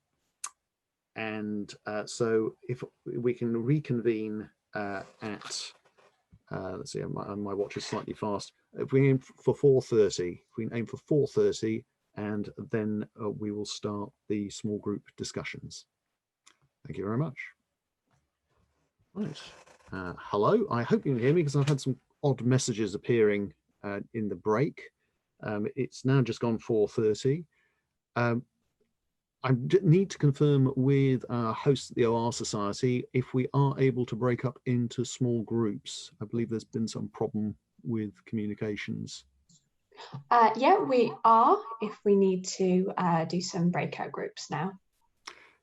if we can reconvene at, let's see, my watch is slightly fast. If we aim for 4:30, if we aim for 4:30, and then we will start the small group discussions. Thank you very much. Right. Hello, I hope you can hear me because I've had some odd messages appearing in the break. It's now just gone 4:30. I need to confirm with our hosts at the OR Society if we are able to break up into small groups. I believe there's been some problem with communications. Yeah, we are, if we need to do some breakout groups now.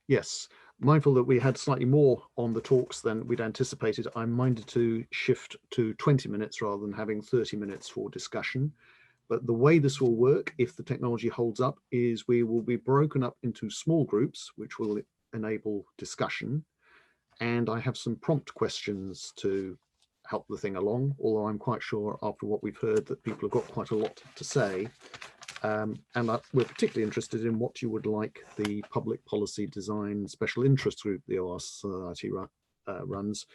Yes, mindful that we had slightly more on the talks than we'd anticipated, I'm minded to shift to 20 minutes rather than having 30 minutes for discussion. But the way this will work, if the technology holds up, is we will be broken up into small groups, which will enable discussion. And I have some prompt questions to help the thing along, although I'm quite sure after what we've heard that people have got quite a lot to say. We're particularly interested in what you would like the Public Policy Design Special Interest Group the OR Society runs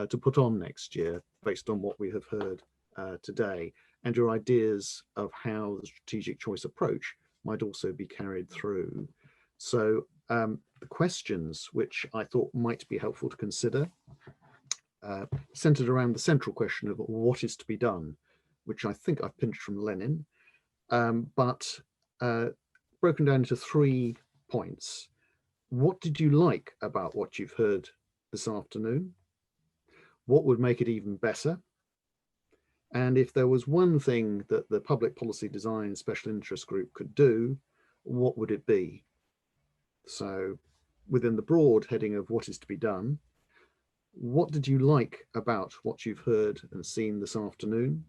to put on next year, based on what we have heard today, and your ideas of how the strategic choice approach might also be carried through. So the questions which I thought might be helpful to consider centered around the central question of what is to be done, which I think I've pinched from Lenin, but broken down into 3 points. What did you like about what you've heard this afternoon? What would make it even better? And if there was one thing that the Public Policy Design Special Interest Group could do, what would it be? So within the broad heading of what is to be done, what did you like about what you've heard and seen this afternoon?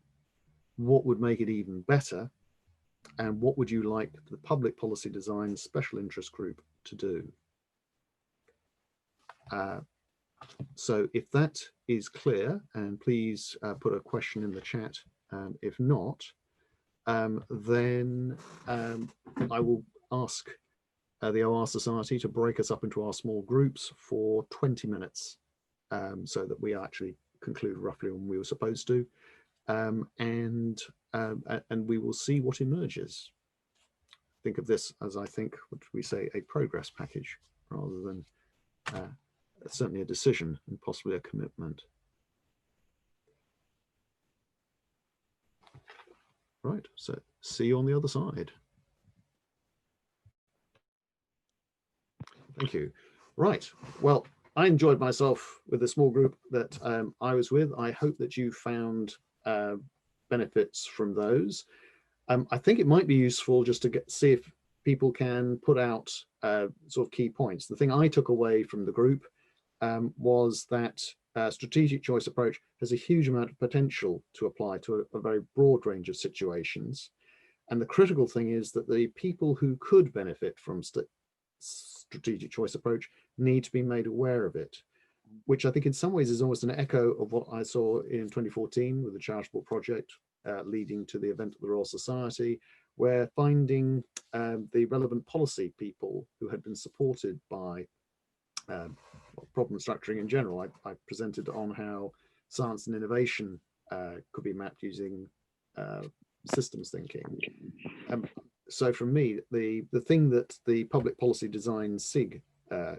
What would make it even better? And what would you like the Public Policy Design Special Interest Group to do? So if that is clear, and please put a question in the chat. If not, then I will ask the OR Society to break us up into our small groups for 20 minutes so that we actually conclude roughly when we were supposed to. And we will see what emerges. Think of this as, I think, what we say, a progress package rather than certainly a decision and possibly a commitment. Right, so see you on the other side. Thank you. Right, well, I enjoyed myself with the small group that I was with. I hope that you found benefits from those. I think it might be useful just to see if people can put out sort of key points. The thing I took away from the group was that strategic choice approach has a huge amount of potential to apply to a very broad range of situations. And the critical thing is that the people who could benefit from strategic choice approach need to be made aware of it, which I think in some ways is almost an echo of what I saw in 2014 with the charitable project leading to the event at the Royal Society, where finding the relevant policy people who had been supported by problem structuring in general. I presented on how science and innovation could be mapped using systems thinking. So for me, the thing that the public policy design SIG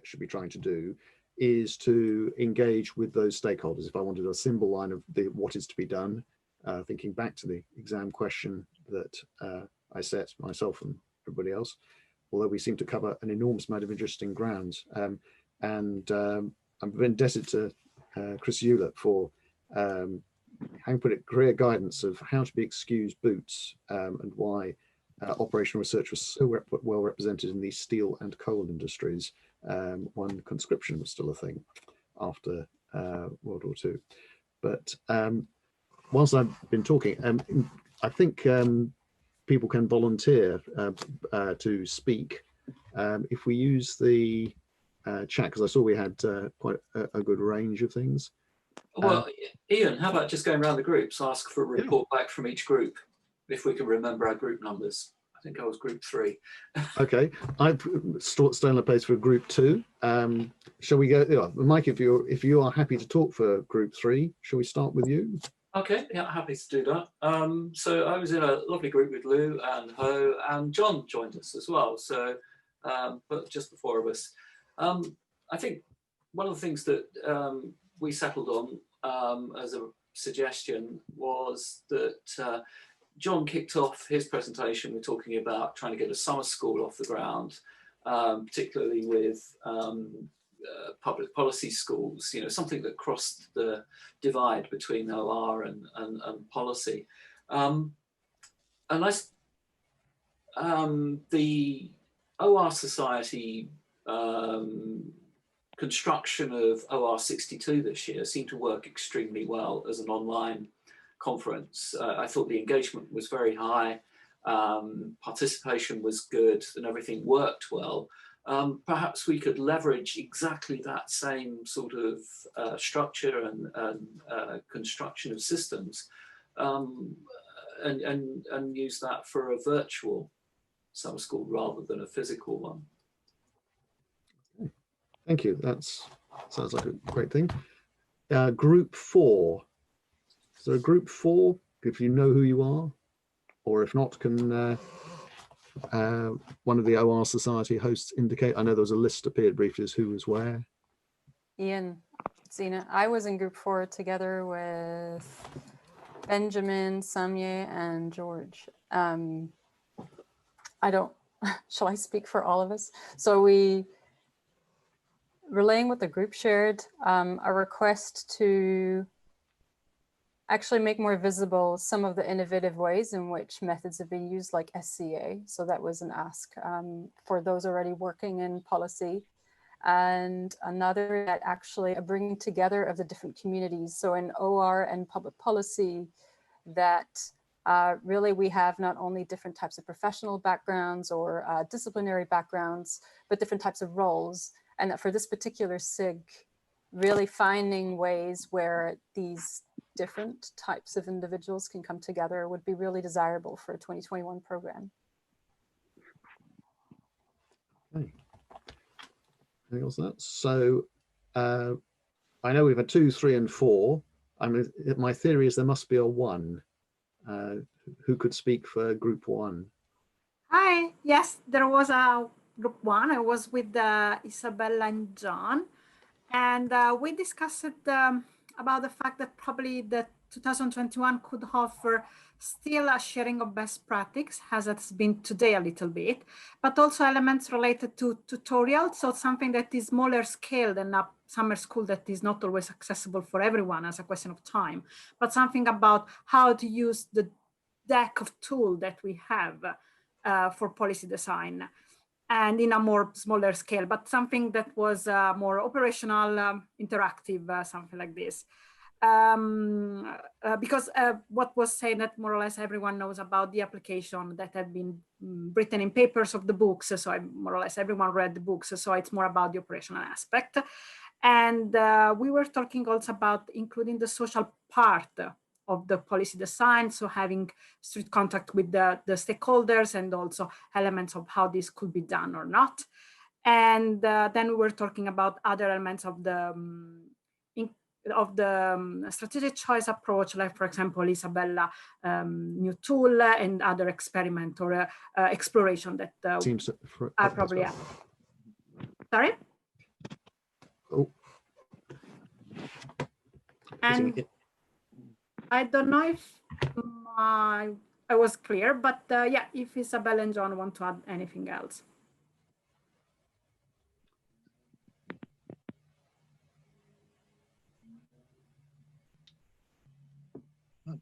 should be trying to do is to engage with those stakeholders. If I wanted a symbol line of what is to be done, thinking back to the exam question that I set myself and everybody else, although we seem to cover an enormous amount of interesting ground. I'm indebted to Chris Hewlett for how you put it, career guidance of how to be excused boots and why operational research was so well represented in the steel and coal industries when conscription was still a thing after World War II. But whilst I've been talking, I think people can volunteer to speak. If we use the chat, because I saw we had quite a good range of things. Well, Ian, how about just going around the groups, ask for a report back from each group, if we can remember our group numbers. I think I was group 3. Okay, I've stolen a place for group 2. Shall we go, Mike, if you are happy to talk for group 3, shall we start with you? Okay, yeah, happy to do that. So I was in a lovely group with Lou and Ho, and John joined us as well. So, but just the 4 of us. I think one of the things that we settled on as a suggestion was that John kicked off his presentation with talking about trying to get a summer school off the ground, particularly with public policy schools, you know, something that crossed the divide between OR and policy. And the OR Society construction of OR 62 this year seemed to work extremely well as an online conference. I thought the engagement was very high, participation was good, and everything worked well. Perhaps we could leverage exactly that same sort of structure and construction of systems and use that for a virtual summer school rather than a physical one. Thank you. That sounds like a great thing. Group 4. So group 4, if you know who you are, or if not, can one of the OR Society hosts indicate? I know there was a list appeared briefly as who was where. Ian, Zena, I was in group 4 together with Benjamin, Samye, and George. Shall I speak for all of us? So we, relaying what the group shared, a request to actually make more visible some of the innovative ways in which methods have been used, like SCA. So that was an ask for those already working in policy. And another that actually a bringing together of the different communities. So in OR and public policy, that really we have not only different types of professional backgrounds or disciplinary backgrounds, but different types of roles. And that for this particular SIG, really finding ways where these different types of individuals can come together would be really desirable for a 2021 program. Okay. Anything else on that? So I know we've had 2, 3, and 4. I mean, my theory is there must be a 1. Who could speak for group 1? Hi, yes, there was a group 1. I was with Isabella and John, and we discussed about the fact that probably the 2021 could offer still a sharing of best practice, as it's been today a little bit, but also elements related to tutorials, so something that is smaller scale than a summer school that is not always accessible for everyone as a question of time, but something about how to use the deck of tools that we have for policy design, and in a more smaller scale, but something that was more operational, interactive, something like this. Because what was said that more or less everyone knows about the application that had been written in papers of the books. So more or less everyone read the books. So it's more about the operational aspect. And we were talking also about including the social part of the policy design. So having strict contact with the stakeholders and also elements of how this could be done or not. And then we were talking about other elements of the strategic choice approach, like for example, Isabella, new tool and other experiment or exploration that seems I probably have. Sorry? Oh. And I don't know if I was clear, but yeah, if Isabella and John want to add anything else.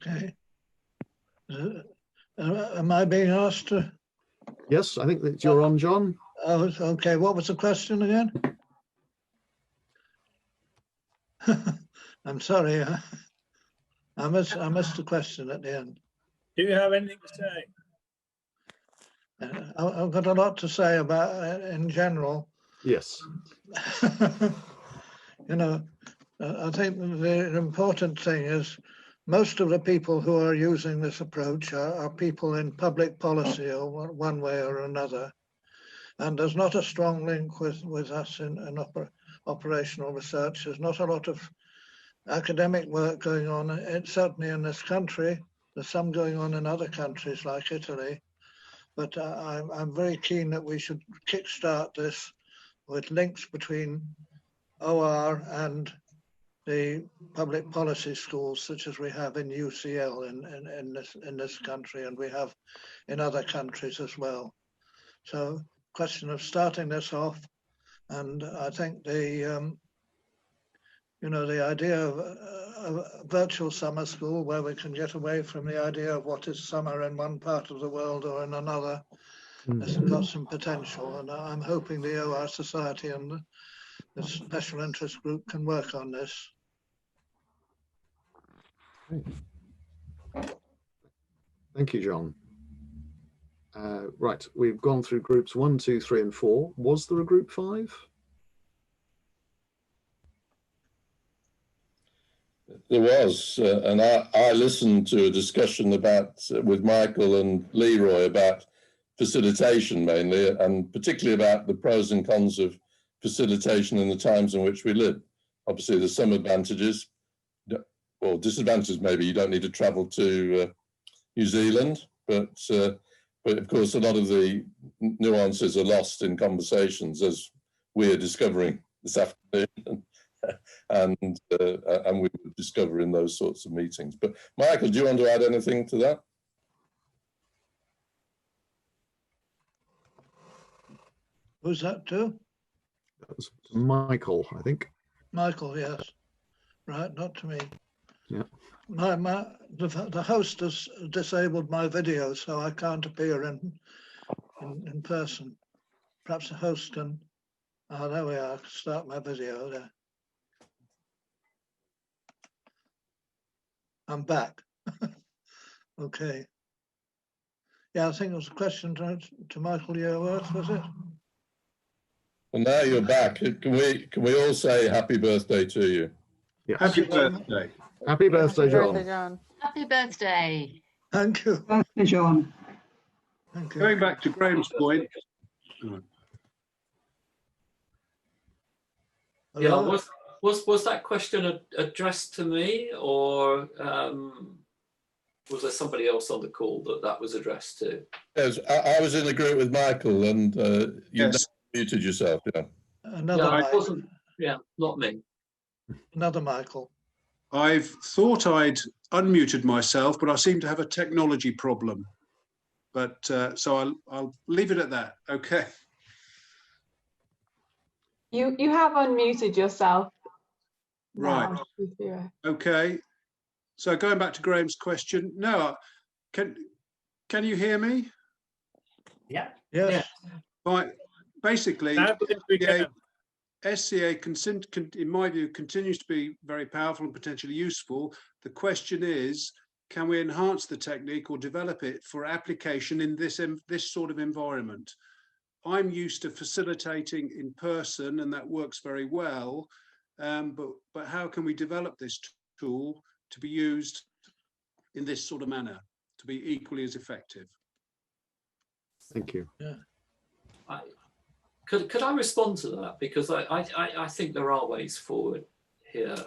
Okay. Am I being asked to? Yes, I think that you're on, John. Oh, okay. What was the question again? I'm sorry. I missed the question at the end. Do you have anything to say? I've got a lot to say about in general. Yes. You know, I think the important thing is most of the people who are using this approach are people in public policy or one way or another. And there's not a strong link with us in operational research. There's not a lot of academic work going on, certainly in this country. There's some going on in other countries like Italy. But I'm very keen that we should kickstart this with links between OR and the public policy schools, such as we have in UCL in this country, and we have in other countries as well. So, question of starting this off, and I think the the idea of a virtual summer school where we can get away from the idea of what is summer in one part of the world or in another has got some potential, and I'm hoping the OR Society and the special interest group can work on this. Thank you, John. Right, we've gone through groups 1, 2, 3, and 4. Was there a group 5? There was, and I listened to a discussion with Michael and Leroy about facilitation mainly, and particularly about the pros and cons of facilitation in the times in which we live. Obviously, there's some advantages, or disadvantages maybe. You don't need to travel to New Zealand, but of course, a lot of the nuances are lost in conversations, as we're discovering this afternoon. And we would discover in those sorts of meetings. But Michael, do you want to add anything to that? Who's that to? That was Michael, I think. Michael, yes. Right, not to me. Yeah. The host has disabled my video, so I can't appear in person. Perhaps the host can. Oh, there we are. Start my video there. I'm back. Okay. Yeah, I think it was a question to Michael Yeoworth, was it? Well, now you're back. Can we all say happy birthday to you? Yes. Happy birthday. Happy birthday, John. John. Happy birthday. Thank you. Birthday, John. Thank you. Going back to Graham's point. Yeah, was that question addressed to me, or was there somebody else on the call that was addressed to? Yes, I was in the group with Michael, and you muted yourself. Yeah. Another. It wasn't. Yeah, not me. Another Michael. I've thought I'd unmuted myself, but I seem to have a technology problem. But so I'll leave it at that. Okay. You have unmuted yourself. Right. Now. Okay. So going back to Graham's question, no, can you hear me? Yeah. Yes. Right. Basically, SCA in my view continues to be very powerful and potentially useful. The question is, can we enhance the technique or develop it for application in this sort of environment? I'm used to facilitating in person, and that works very well. But how can we develop this tool to be used in this sort of manner to be equally as effective? Thank you. Yeah. Could I respond to that, because I think there are ways forward here,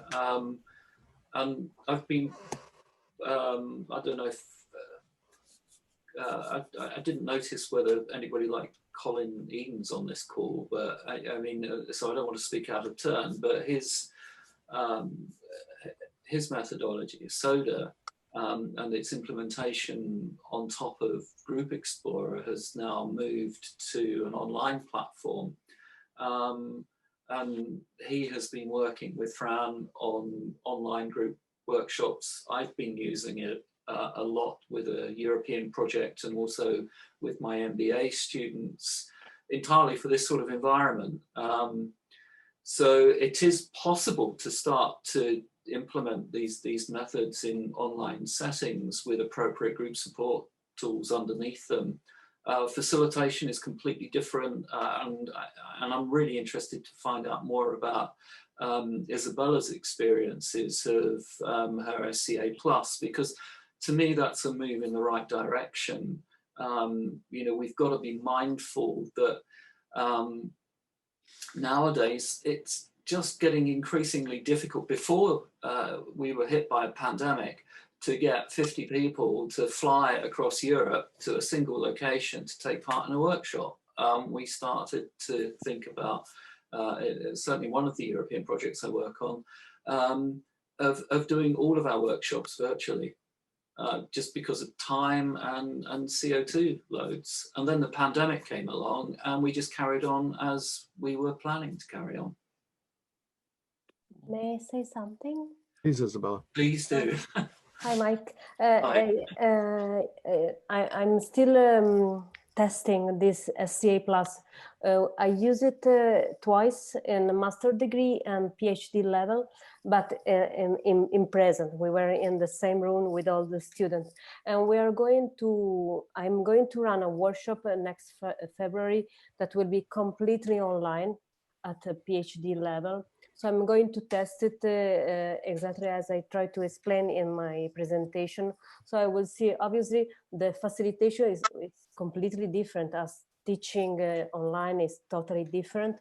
and I've been I don't know if I didn't notice whether anybody like Colin Eden's on this call, but I mean, so I don't want to speak out of turn, but his methodology is SODA, and its implementation on top of Group Explorer has now moved to an online platform, and he has been working with Fran on online group workshops. I've been using it a lot with a European project, and also with my MBA students, entirely for this sort of environment. So it is possible to start to implement these methods in online settings with appropriate group support tools underneath them. Facilitation is completely different, and I'm really interested to find out more about Isabella's experiences of her SCA Plus, because to me that's a move in the right direction. You know, we've got to be mindful that nowadays it's just getting increasingly difficult. Before we were hit by a pandemic, to get 50 people to fly across Europe to a single location to take part in a workshop. We started to think about, certainly one of the European projects I work on, of doing all of our workshops virtually, just because of time and CO2 loads. And then the pandemic came along, and we just carried on as we were planning to carry on. May I say something? Please, Isabella. Please do. Hi, Mike. Hi. I'm still testing this SCA Plus. I use it twice in a master degree and PhD level, but in present. We were in the same room with all the students, and I'm going to run a workshop next February that will be completely online at a PhD level. So I'm going to test it exactly as I tried to explain in my presentation. So I will see, obviously, the facilitation is completely different, as teaching online is totally different.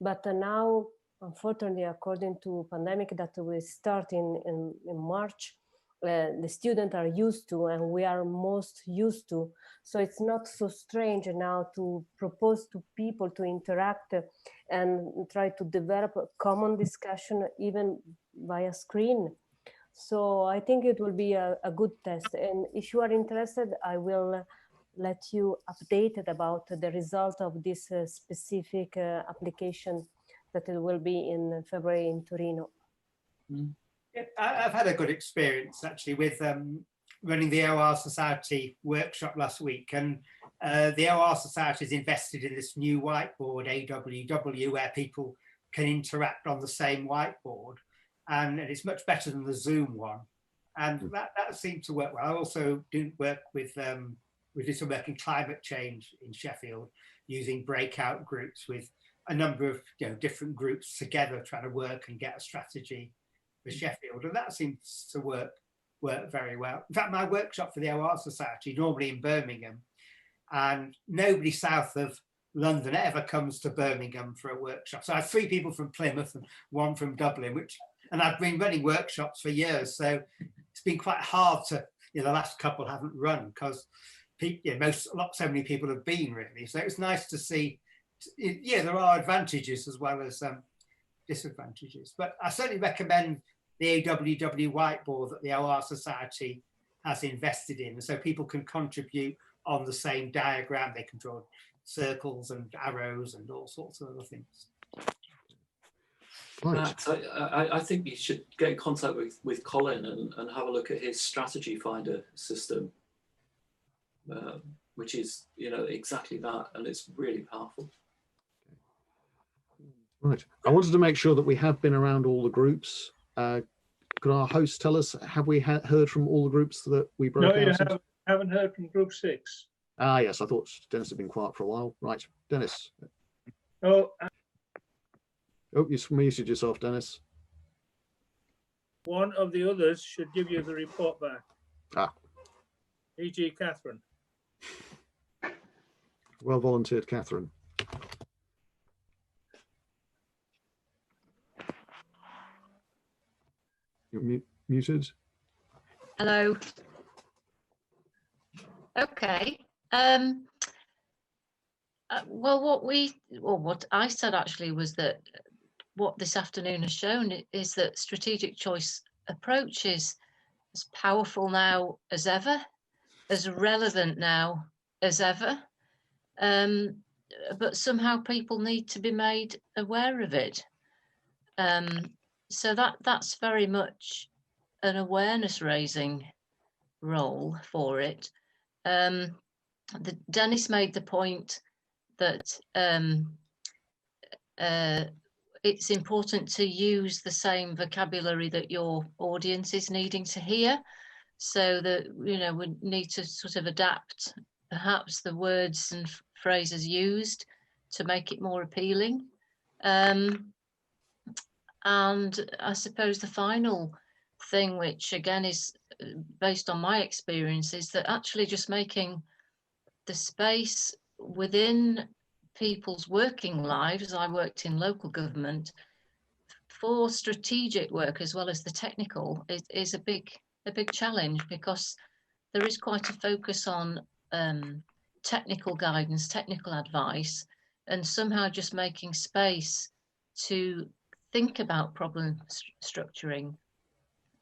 But now, unfortunately, according to pandemic that will start in March, the students are used to, and we are most used to. So it's not so strange now to propose to people to interact and try to develop a common discussion even via screen. So I think it will be a good test. And if you are interested, I will let you updated about the result of this specific application that it will be in February in Torino. Mm. I've had a good experience actually with running the OR Society workshop last week, and the OR Society is invested in this new whiteboard, AWW, where people can interact on the same whiteboard, and it's much better than the Zoom one. And that seemed to work well. I also did work with, we did some work in climate change in Sheffield, using breakout groups with a number of different groups together trying to work and get a strategy for Sheffield. And that seems to work very well. In fact, my workshop for the OR Society, normally in Birmingham, and nobody south of London ever comes to Birmingham for a workshop. So I have 3 people from Plymouth and 1 from Dublin, and I've been running workshops for years. So it's been quite hard to, the last couple haven't run because so many people have been really. So it's nice to see, there are advantages as well as disadvantages. But I certainly recommend the AWW whiteboard that the OR Society has invested in. So people can contribute on the same diagram. They can draw circles and arrows and all sorts of other things. Right. I think you should get in contact with Colin and have a look at his strategy finder system, which is exactly that, and it's really powerful. Right. I wanted to make sure that we have been around all the groups. Could our host tell us, have we heard from all the groups that we broke out? No, you haven't heard from group 6. Ah, yes, I thought Dennis had been quiet for a while. Right, Dennis. Oh, you muted yourself, Dennis. One of the others should give you the report back. Ah. E.g. Catherine. Well volunteered, Catherine. You're muted. Hello. Okay. Well, what I said actually was that what this afternoon has shown is that strategic choice approach is as powerful now as ever, as relevant now as ever. But somehow people need to be made aware of it. So that's very much an awareness raising role for it. Dennis made the point that it's important to use the same vocabulary that your audience is needing to hear, so that we need to sort of adapt perhaps the words and phrases used to make it more appealing. And I suppose the final thing, which again is based on my experience, is that actually just making the space within people's working lives. I worked in local government for strategic work as well as the technical is a big challenge, because there is quite a focus on technical guidance, technical advice, and somehow just making space to think about problem structuring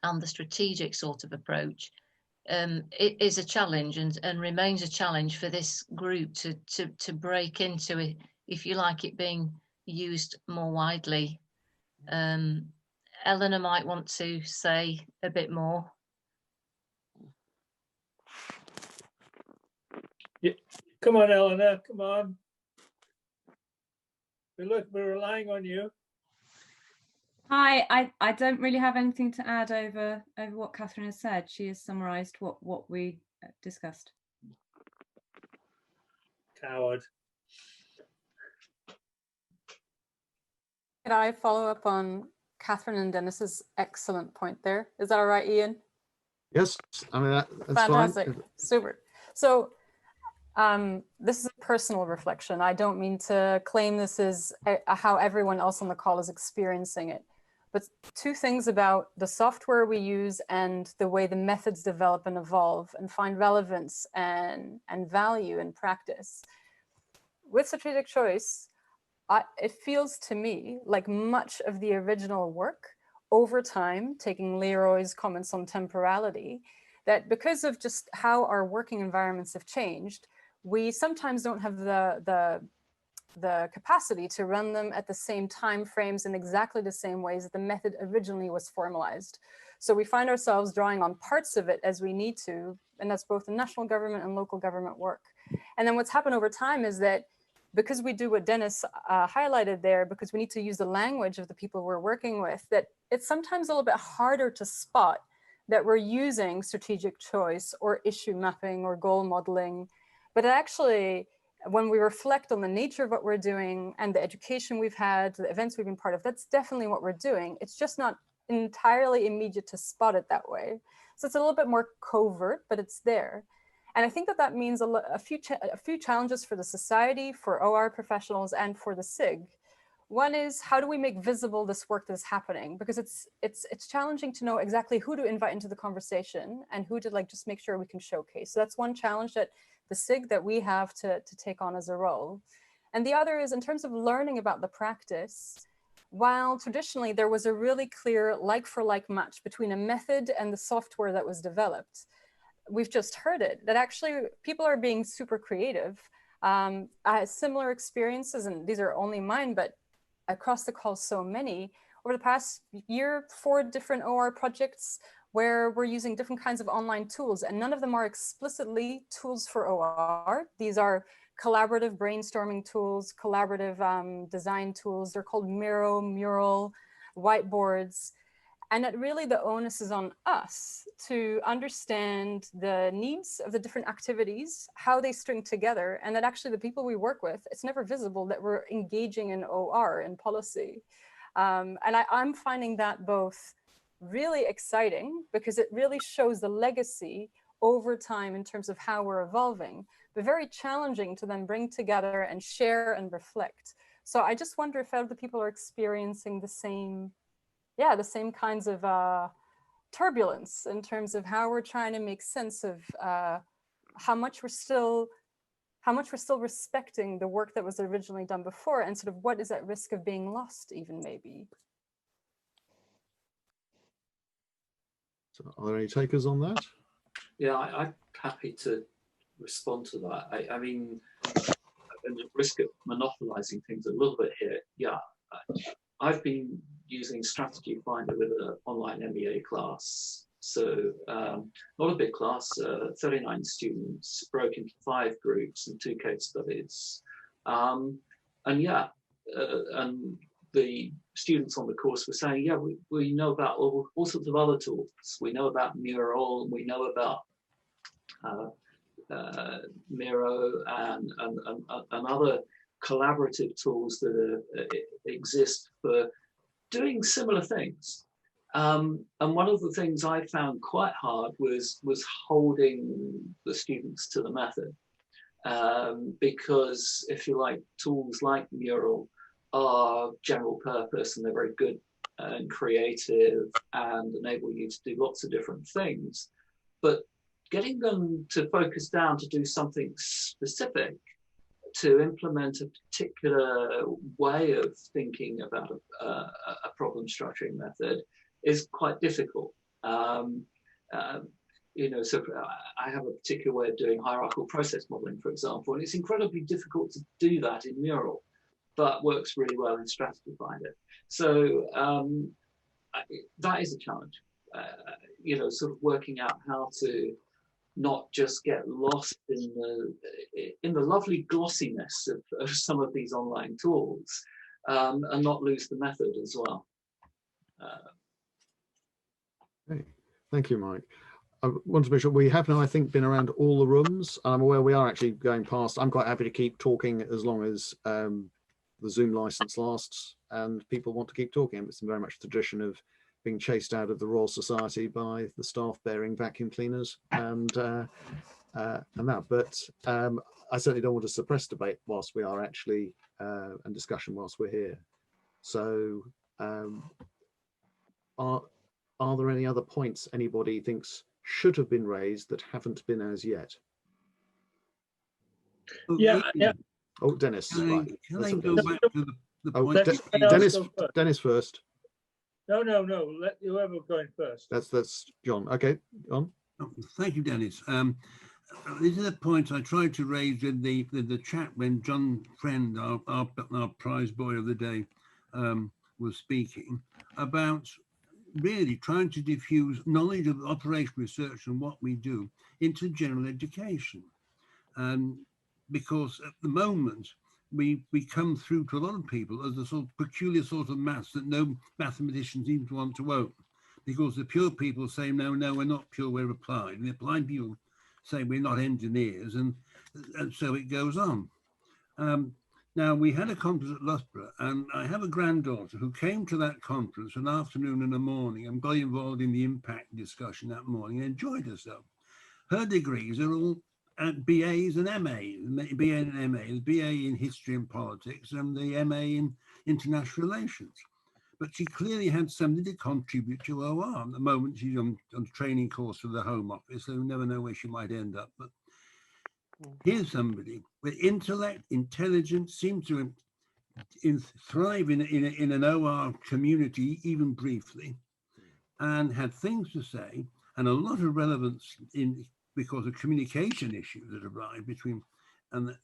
and the strategic sort of approach. It is a challenge and remains a challenge for this group to break into it, if you like, it being used more widely. Eleanor might want to say a bit more. Yeah. Come on, Eleanor, come on. We're relying on you. Hi, I don't really have anything to add over what Catherine has said. She has summarised what we discussed. Coward. Could I follow up on Catherine and Dennis's excellent point there? Is that all right, Ian? Yes, I mean, that's fantastic. Fine. Super. So this is a personal reflection. I don't mean to claim this is how everyone else on the call is experiencing it. But 2 things about the software we use and the way the methods develop and evolve and find relevance and value in practice. With strategic choice, it feels to me like much of the original work over time, taking Leroy's comments on temporality, that because of just how our working environments have changed, we sometimes don't have the capacity to run them at the same time frames in exactly the same ways that the method originally was formalized. So we find ourselves drawing on parts of it as we need to, and that's both in national government and local government work. And then what's happened over time is that because we do what Dennis highlighted there, because we need to use the language of the people we're working with, that it's sometimes a little bit harder to spot that we're using strategic choice or issue mapping or goal modeling, but actually, when we reflect on the nature of what we're doing and the education we've had, the events we've been part of, that's definitely what we're doing. It's just not entirely immediate to spot it that way. So it's a little bit more covert, but it's there. And I think that that means a few challenges for the society, for OR professionals, and for the SIG. One is, how do we make visible this work that's happening? Because it's challenging to know exactly who to invite into the conversation and who to like just make sure we can showcase. So that's one challenge that the SIG that we have to take on as a role. And the other is in terms of learning about the practice. While traditionally there was a really clear like-for-like match between a method and the software that was developed, we've just heard it, that actually people are being super creative. I had similar experiences, and these are only mine, but across the call, so many. Over the past year, 4 different OR projects where we're using different kinds of online tools, and none of them are explicitly tools for OR. These are collaborative brainstorming tools, collaborative design tools. They're called Miro, Mural, whiteboards. And that really the onus is on us to understand the needs of the different activities, how they string together, and that actually the people we work with, it's never visible that we're engaging in OR and policy. And I'm finding that both really exciting because it really shows the legacy over time in terms of how we're evolving, but very challenging to then bring together and share and reflect. So I just wonder if other people are experiencing the same kinds of turbulence in terms of how we're trying to make sense of how much we're still respecting the work that was originally done before, and sort of what is at risk of being lost even maybe. So are there any takers on that? Yeah, I'm happy to respond to that. I mean, and at risk of monopolizing things a little bit here, yeah, I've been using Strategy Finder with an online MEA class. So not a big class, 39 students, broke into 5 groups and 2 case studies. And yeah, and the students on the course were saying, yeah, we know about all sorts of other tools. We know about Mural, we know about Miro and other collaborative tools that exist for doing similar things. And one of the things I found quite hard was holding the students to the method. Because if you like, tools like Mural are general purpose and they're very good and creative and enable you to do lots of different things. But getting them to focus down to do something specific, to implement a particular way of thinking about a problem structuring method is quite difficult. You know, so I have a particular way of doing hierarchical process modeling, for example, and it's incredibly difficult to do that in Mural, but works really well in Strategy Finder. So that is a challenge, you know, sort of working out how to not just get lost in the lovely glossiness of some of these online tools, and not lose the method as well. Okay. Thank you, Mike. I want to make sure we have now, I think, been around all the rooms. I'm aware we are actually going past. I'm quite happy to keep talking as long as the Zoom license lasts and people want to keep talking. It's very much the tradition of being chased out of the Royal Society by the staff bearing vacuum cleaners and that. But I certainly don't want to suppress debate whilst we are actually and discussion whilst we're here. So are there any other points anybody thinks should have been raised that haven't been as yet? Yeah. Oh, Dennis. Can I go back to the point? Dennis first. No. Let whoever going first. That's John. Okay, John. Oh, thank you, Dennis. This is a point I tried to raise in the chat when John Friend, our prize boy of the day, was speaking about really trying to diffuse knowledge of operational research and what we do into general education. Because at the moment, we come through to a lot of people as a sort of peculiar sort of maths that no mathematician seems to want to own. because the pure people say, no, we're not pure, we're applied. And the applied people say we're not engineers, and so it goes on. Now, we had a conference at Loughborough, and I have a granddaughter who came to that conference an afternoon and a morning and got involved in the impact discussion that morning and enjoyed herself. Her degrees are all BAs and MAs, BA and MA, the BA in history and politics and the MA in international relations. But she clearly had something to contribute to OR. At the moment, she's on a training course for the Home Office, so you never know where she might end up. But here's somebody with intellect, intelligence, seems to thrive in an OR community, even briefly, and had things to say, and a lot of relevance because of communication issues that arise between, and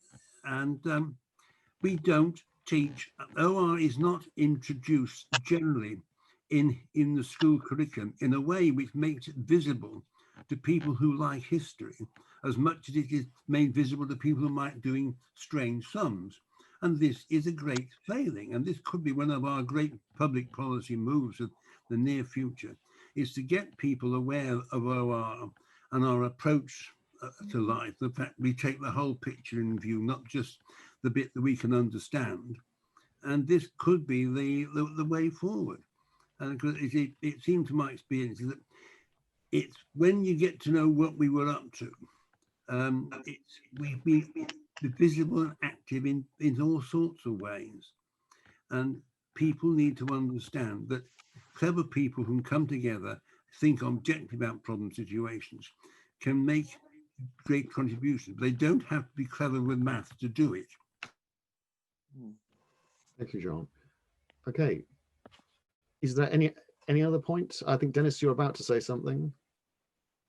we don't teach. OR is not introduced generally in the school curriculum in a way which makes it visible to people who like history, as much as it is made visible to people who might doing strange sums. And this is a great failing. And this could be one of our great public policy moves of the near future, is to get people aware of OR and our approach to life. The fact we take the whole picture in view, not just the bit that we can understand. And this could be the way forward. And it seemed to my experience that it's when you get to know what we were up to, we've been visible and active in all sorts of ways. And people need to understand that clever people who come together, think objectively about problem situations, can make great contributions. They don't have to be clever with math to do it. Thank you, John. Okay. Is there any other points? I think, Dennis, you're about to say something.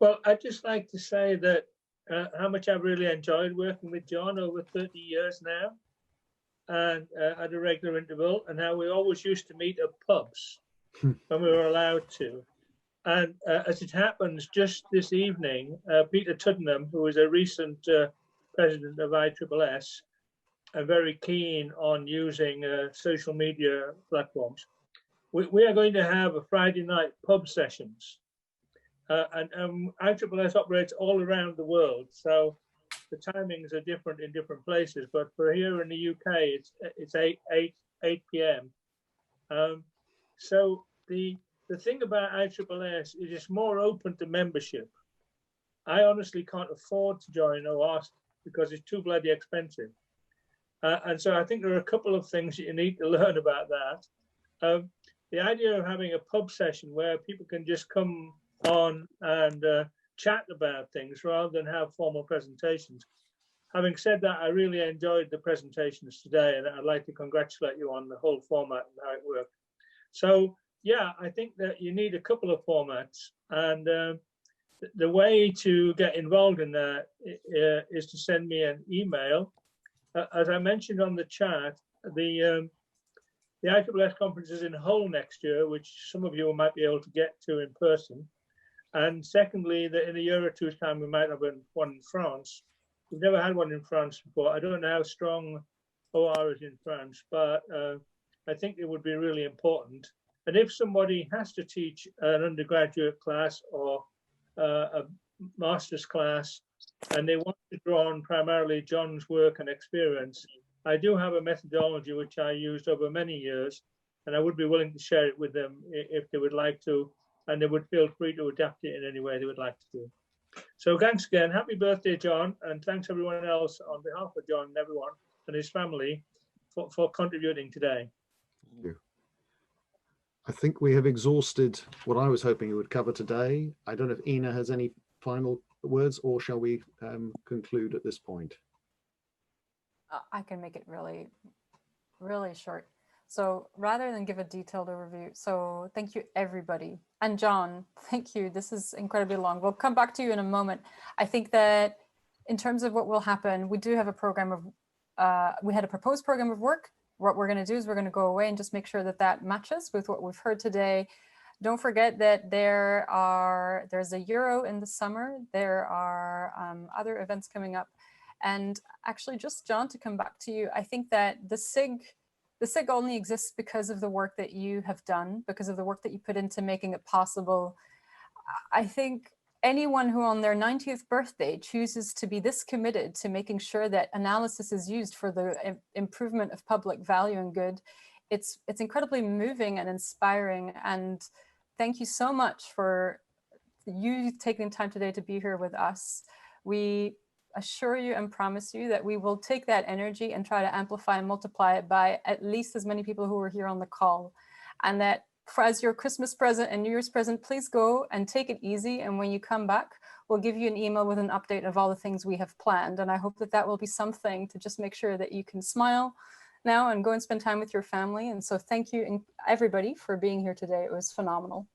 Well, I'd just like to say that how much I've really enjoyed working with John over 30 years now, and at a regular interval, and how we always used to meet at pubs when we were allowed to. And as it happens, just this evening, Peter Tuddenham, who is a recent president of ISSS, and very keen on using social media platforms, we are going to have a Friday night pub sessions. And ISSS operates all around the world, so the timings are different in different places. But for here in the UK, it's 8 p.m. So the thing about ISSS is it's more open to membership. I honestly can't afford to join OR because it's too bloody expensive. And so I think there are a couple of things that you need to learn about that. The idea of having a pub session where people can just come on and chat about things rather than have formal presentations. Having said that, I really enjoyed the presentations today, and I'd like to congratulate you on the whole format and how it worked. So yeah, I think that you need a couple of formats, and the way to get involved in that is to send me an email. As I mentioned on the chat, the ISSS conference is in Hull next year, which some of you might be able to get to in person. And secondly, that in a year or two's time, we might have one in France. We've never had one in France before. I don't know how strong OR is in France, but I think it would be really important. And if somebody has to teach an undergraduate class or a master's class, and they want to draw on primarily John's work and experience, I do have a methodology which I used over many years, and I would be willing to share it with them if they would like to, and they would feel free to adapt it in any way they would like to do. So thanks again. Happy birthday, John, and thanks everyone else on behalf of John and everyone and his family for contributing today. Thank you. I think we have exhausted what I was hoping we would cover today. I don't know if Ina has any final words, or shall we conclude at this point? I can make it really, really short. So rather than give a detailed overview, so thank you everybody. And John, thank you. This is incredibly long. We'll come back to you in a moment. I think that in terms of what will happen, we do have a program of, we had a proposed program of work. What we're going to do is we're going to go away and just make sure that that matches with what we've heard today. Don't forget that there's a Euro in the summer. There are other events coming up. And actually, just John, to come back to you, I think that the SIG the SIG only exists because of the work that you have done, because of the work that you put into making it possible. I think anyone who on their 90th birthday chooses to be this committed to making sure that analysis is used for the improvement of public value and good, it's incredibly moving and inspiring. And thank you so much for you taking time today to be here with us. We assure you and promise you that we will take that energy and try to amplify and multiply it by at least as many people who are here on the call. And that as your Christmas present and New Year's present, please go and take it easy. And when you come back, we'll give you an email with an update of all the things we have planned. And I hope that that will be something to just make sure that you can smile now and go and spend time with your family. And so thank you everybody for being here today. It was phenomenal.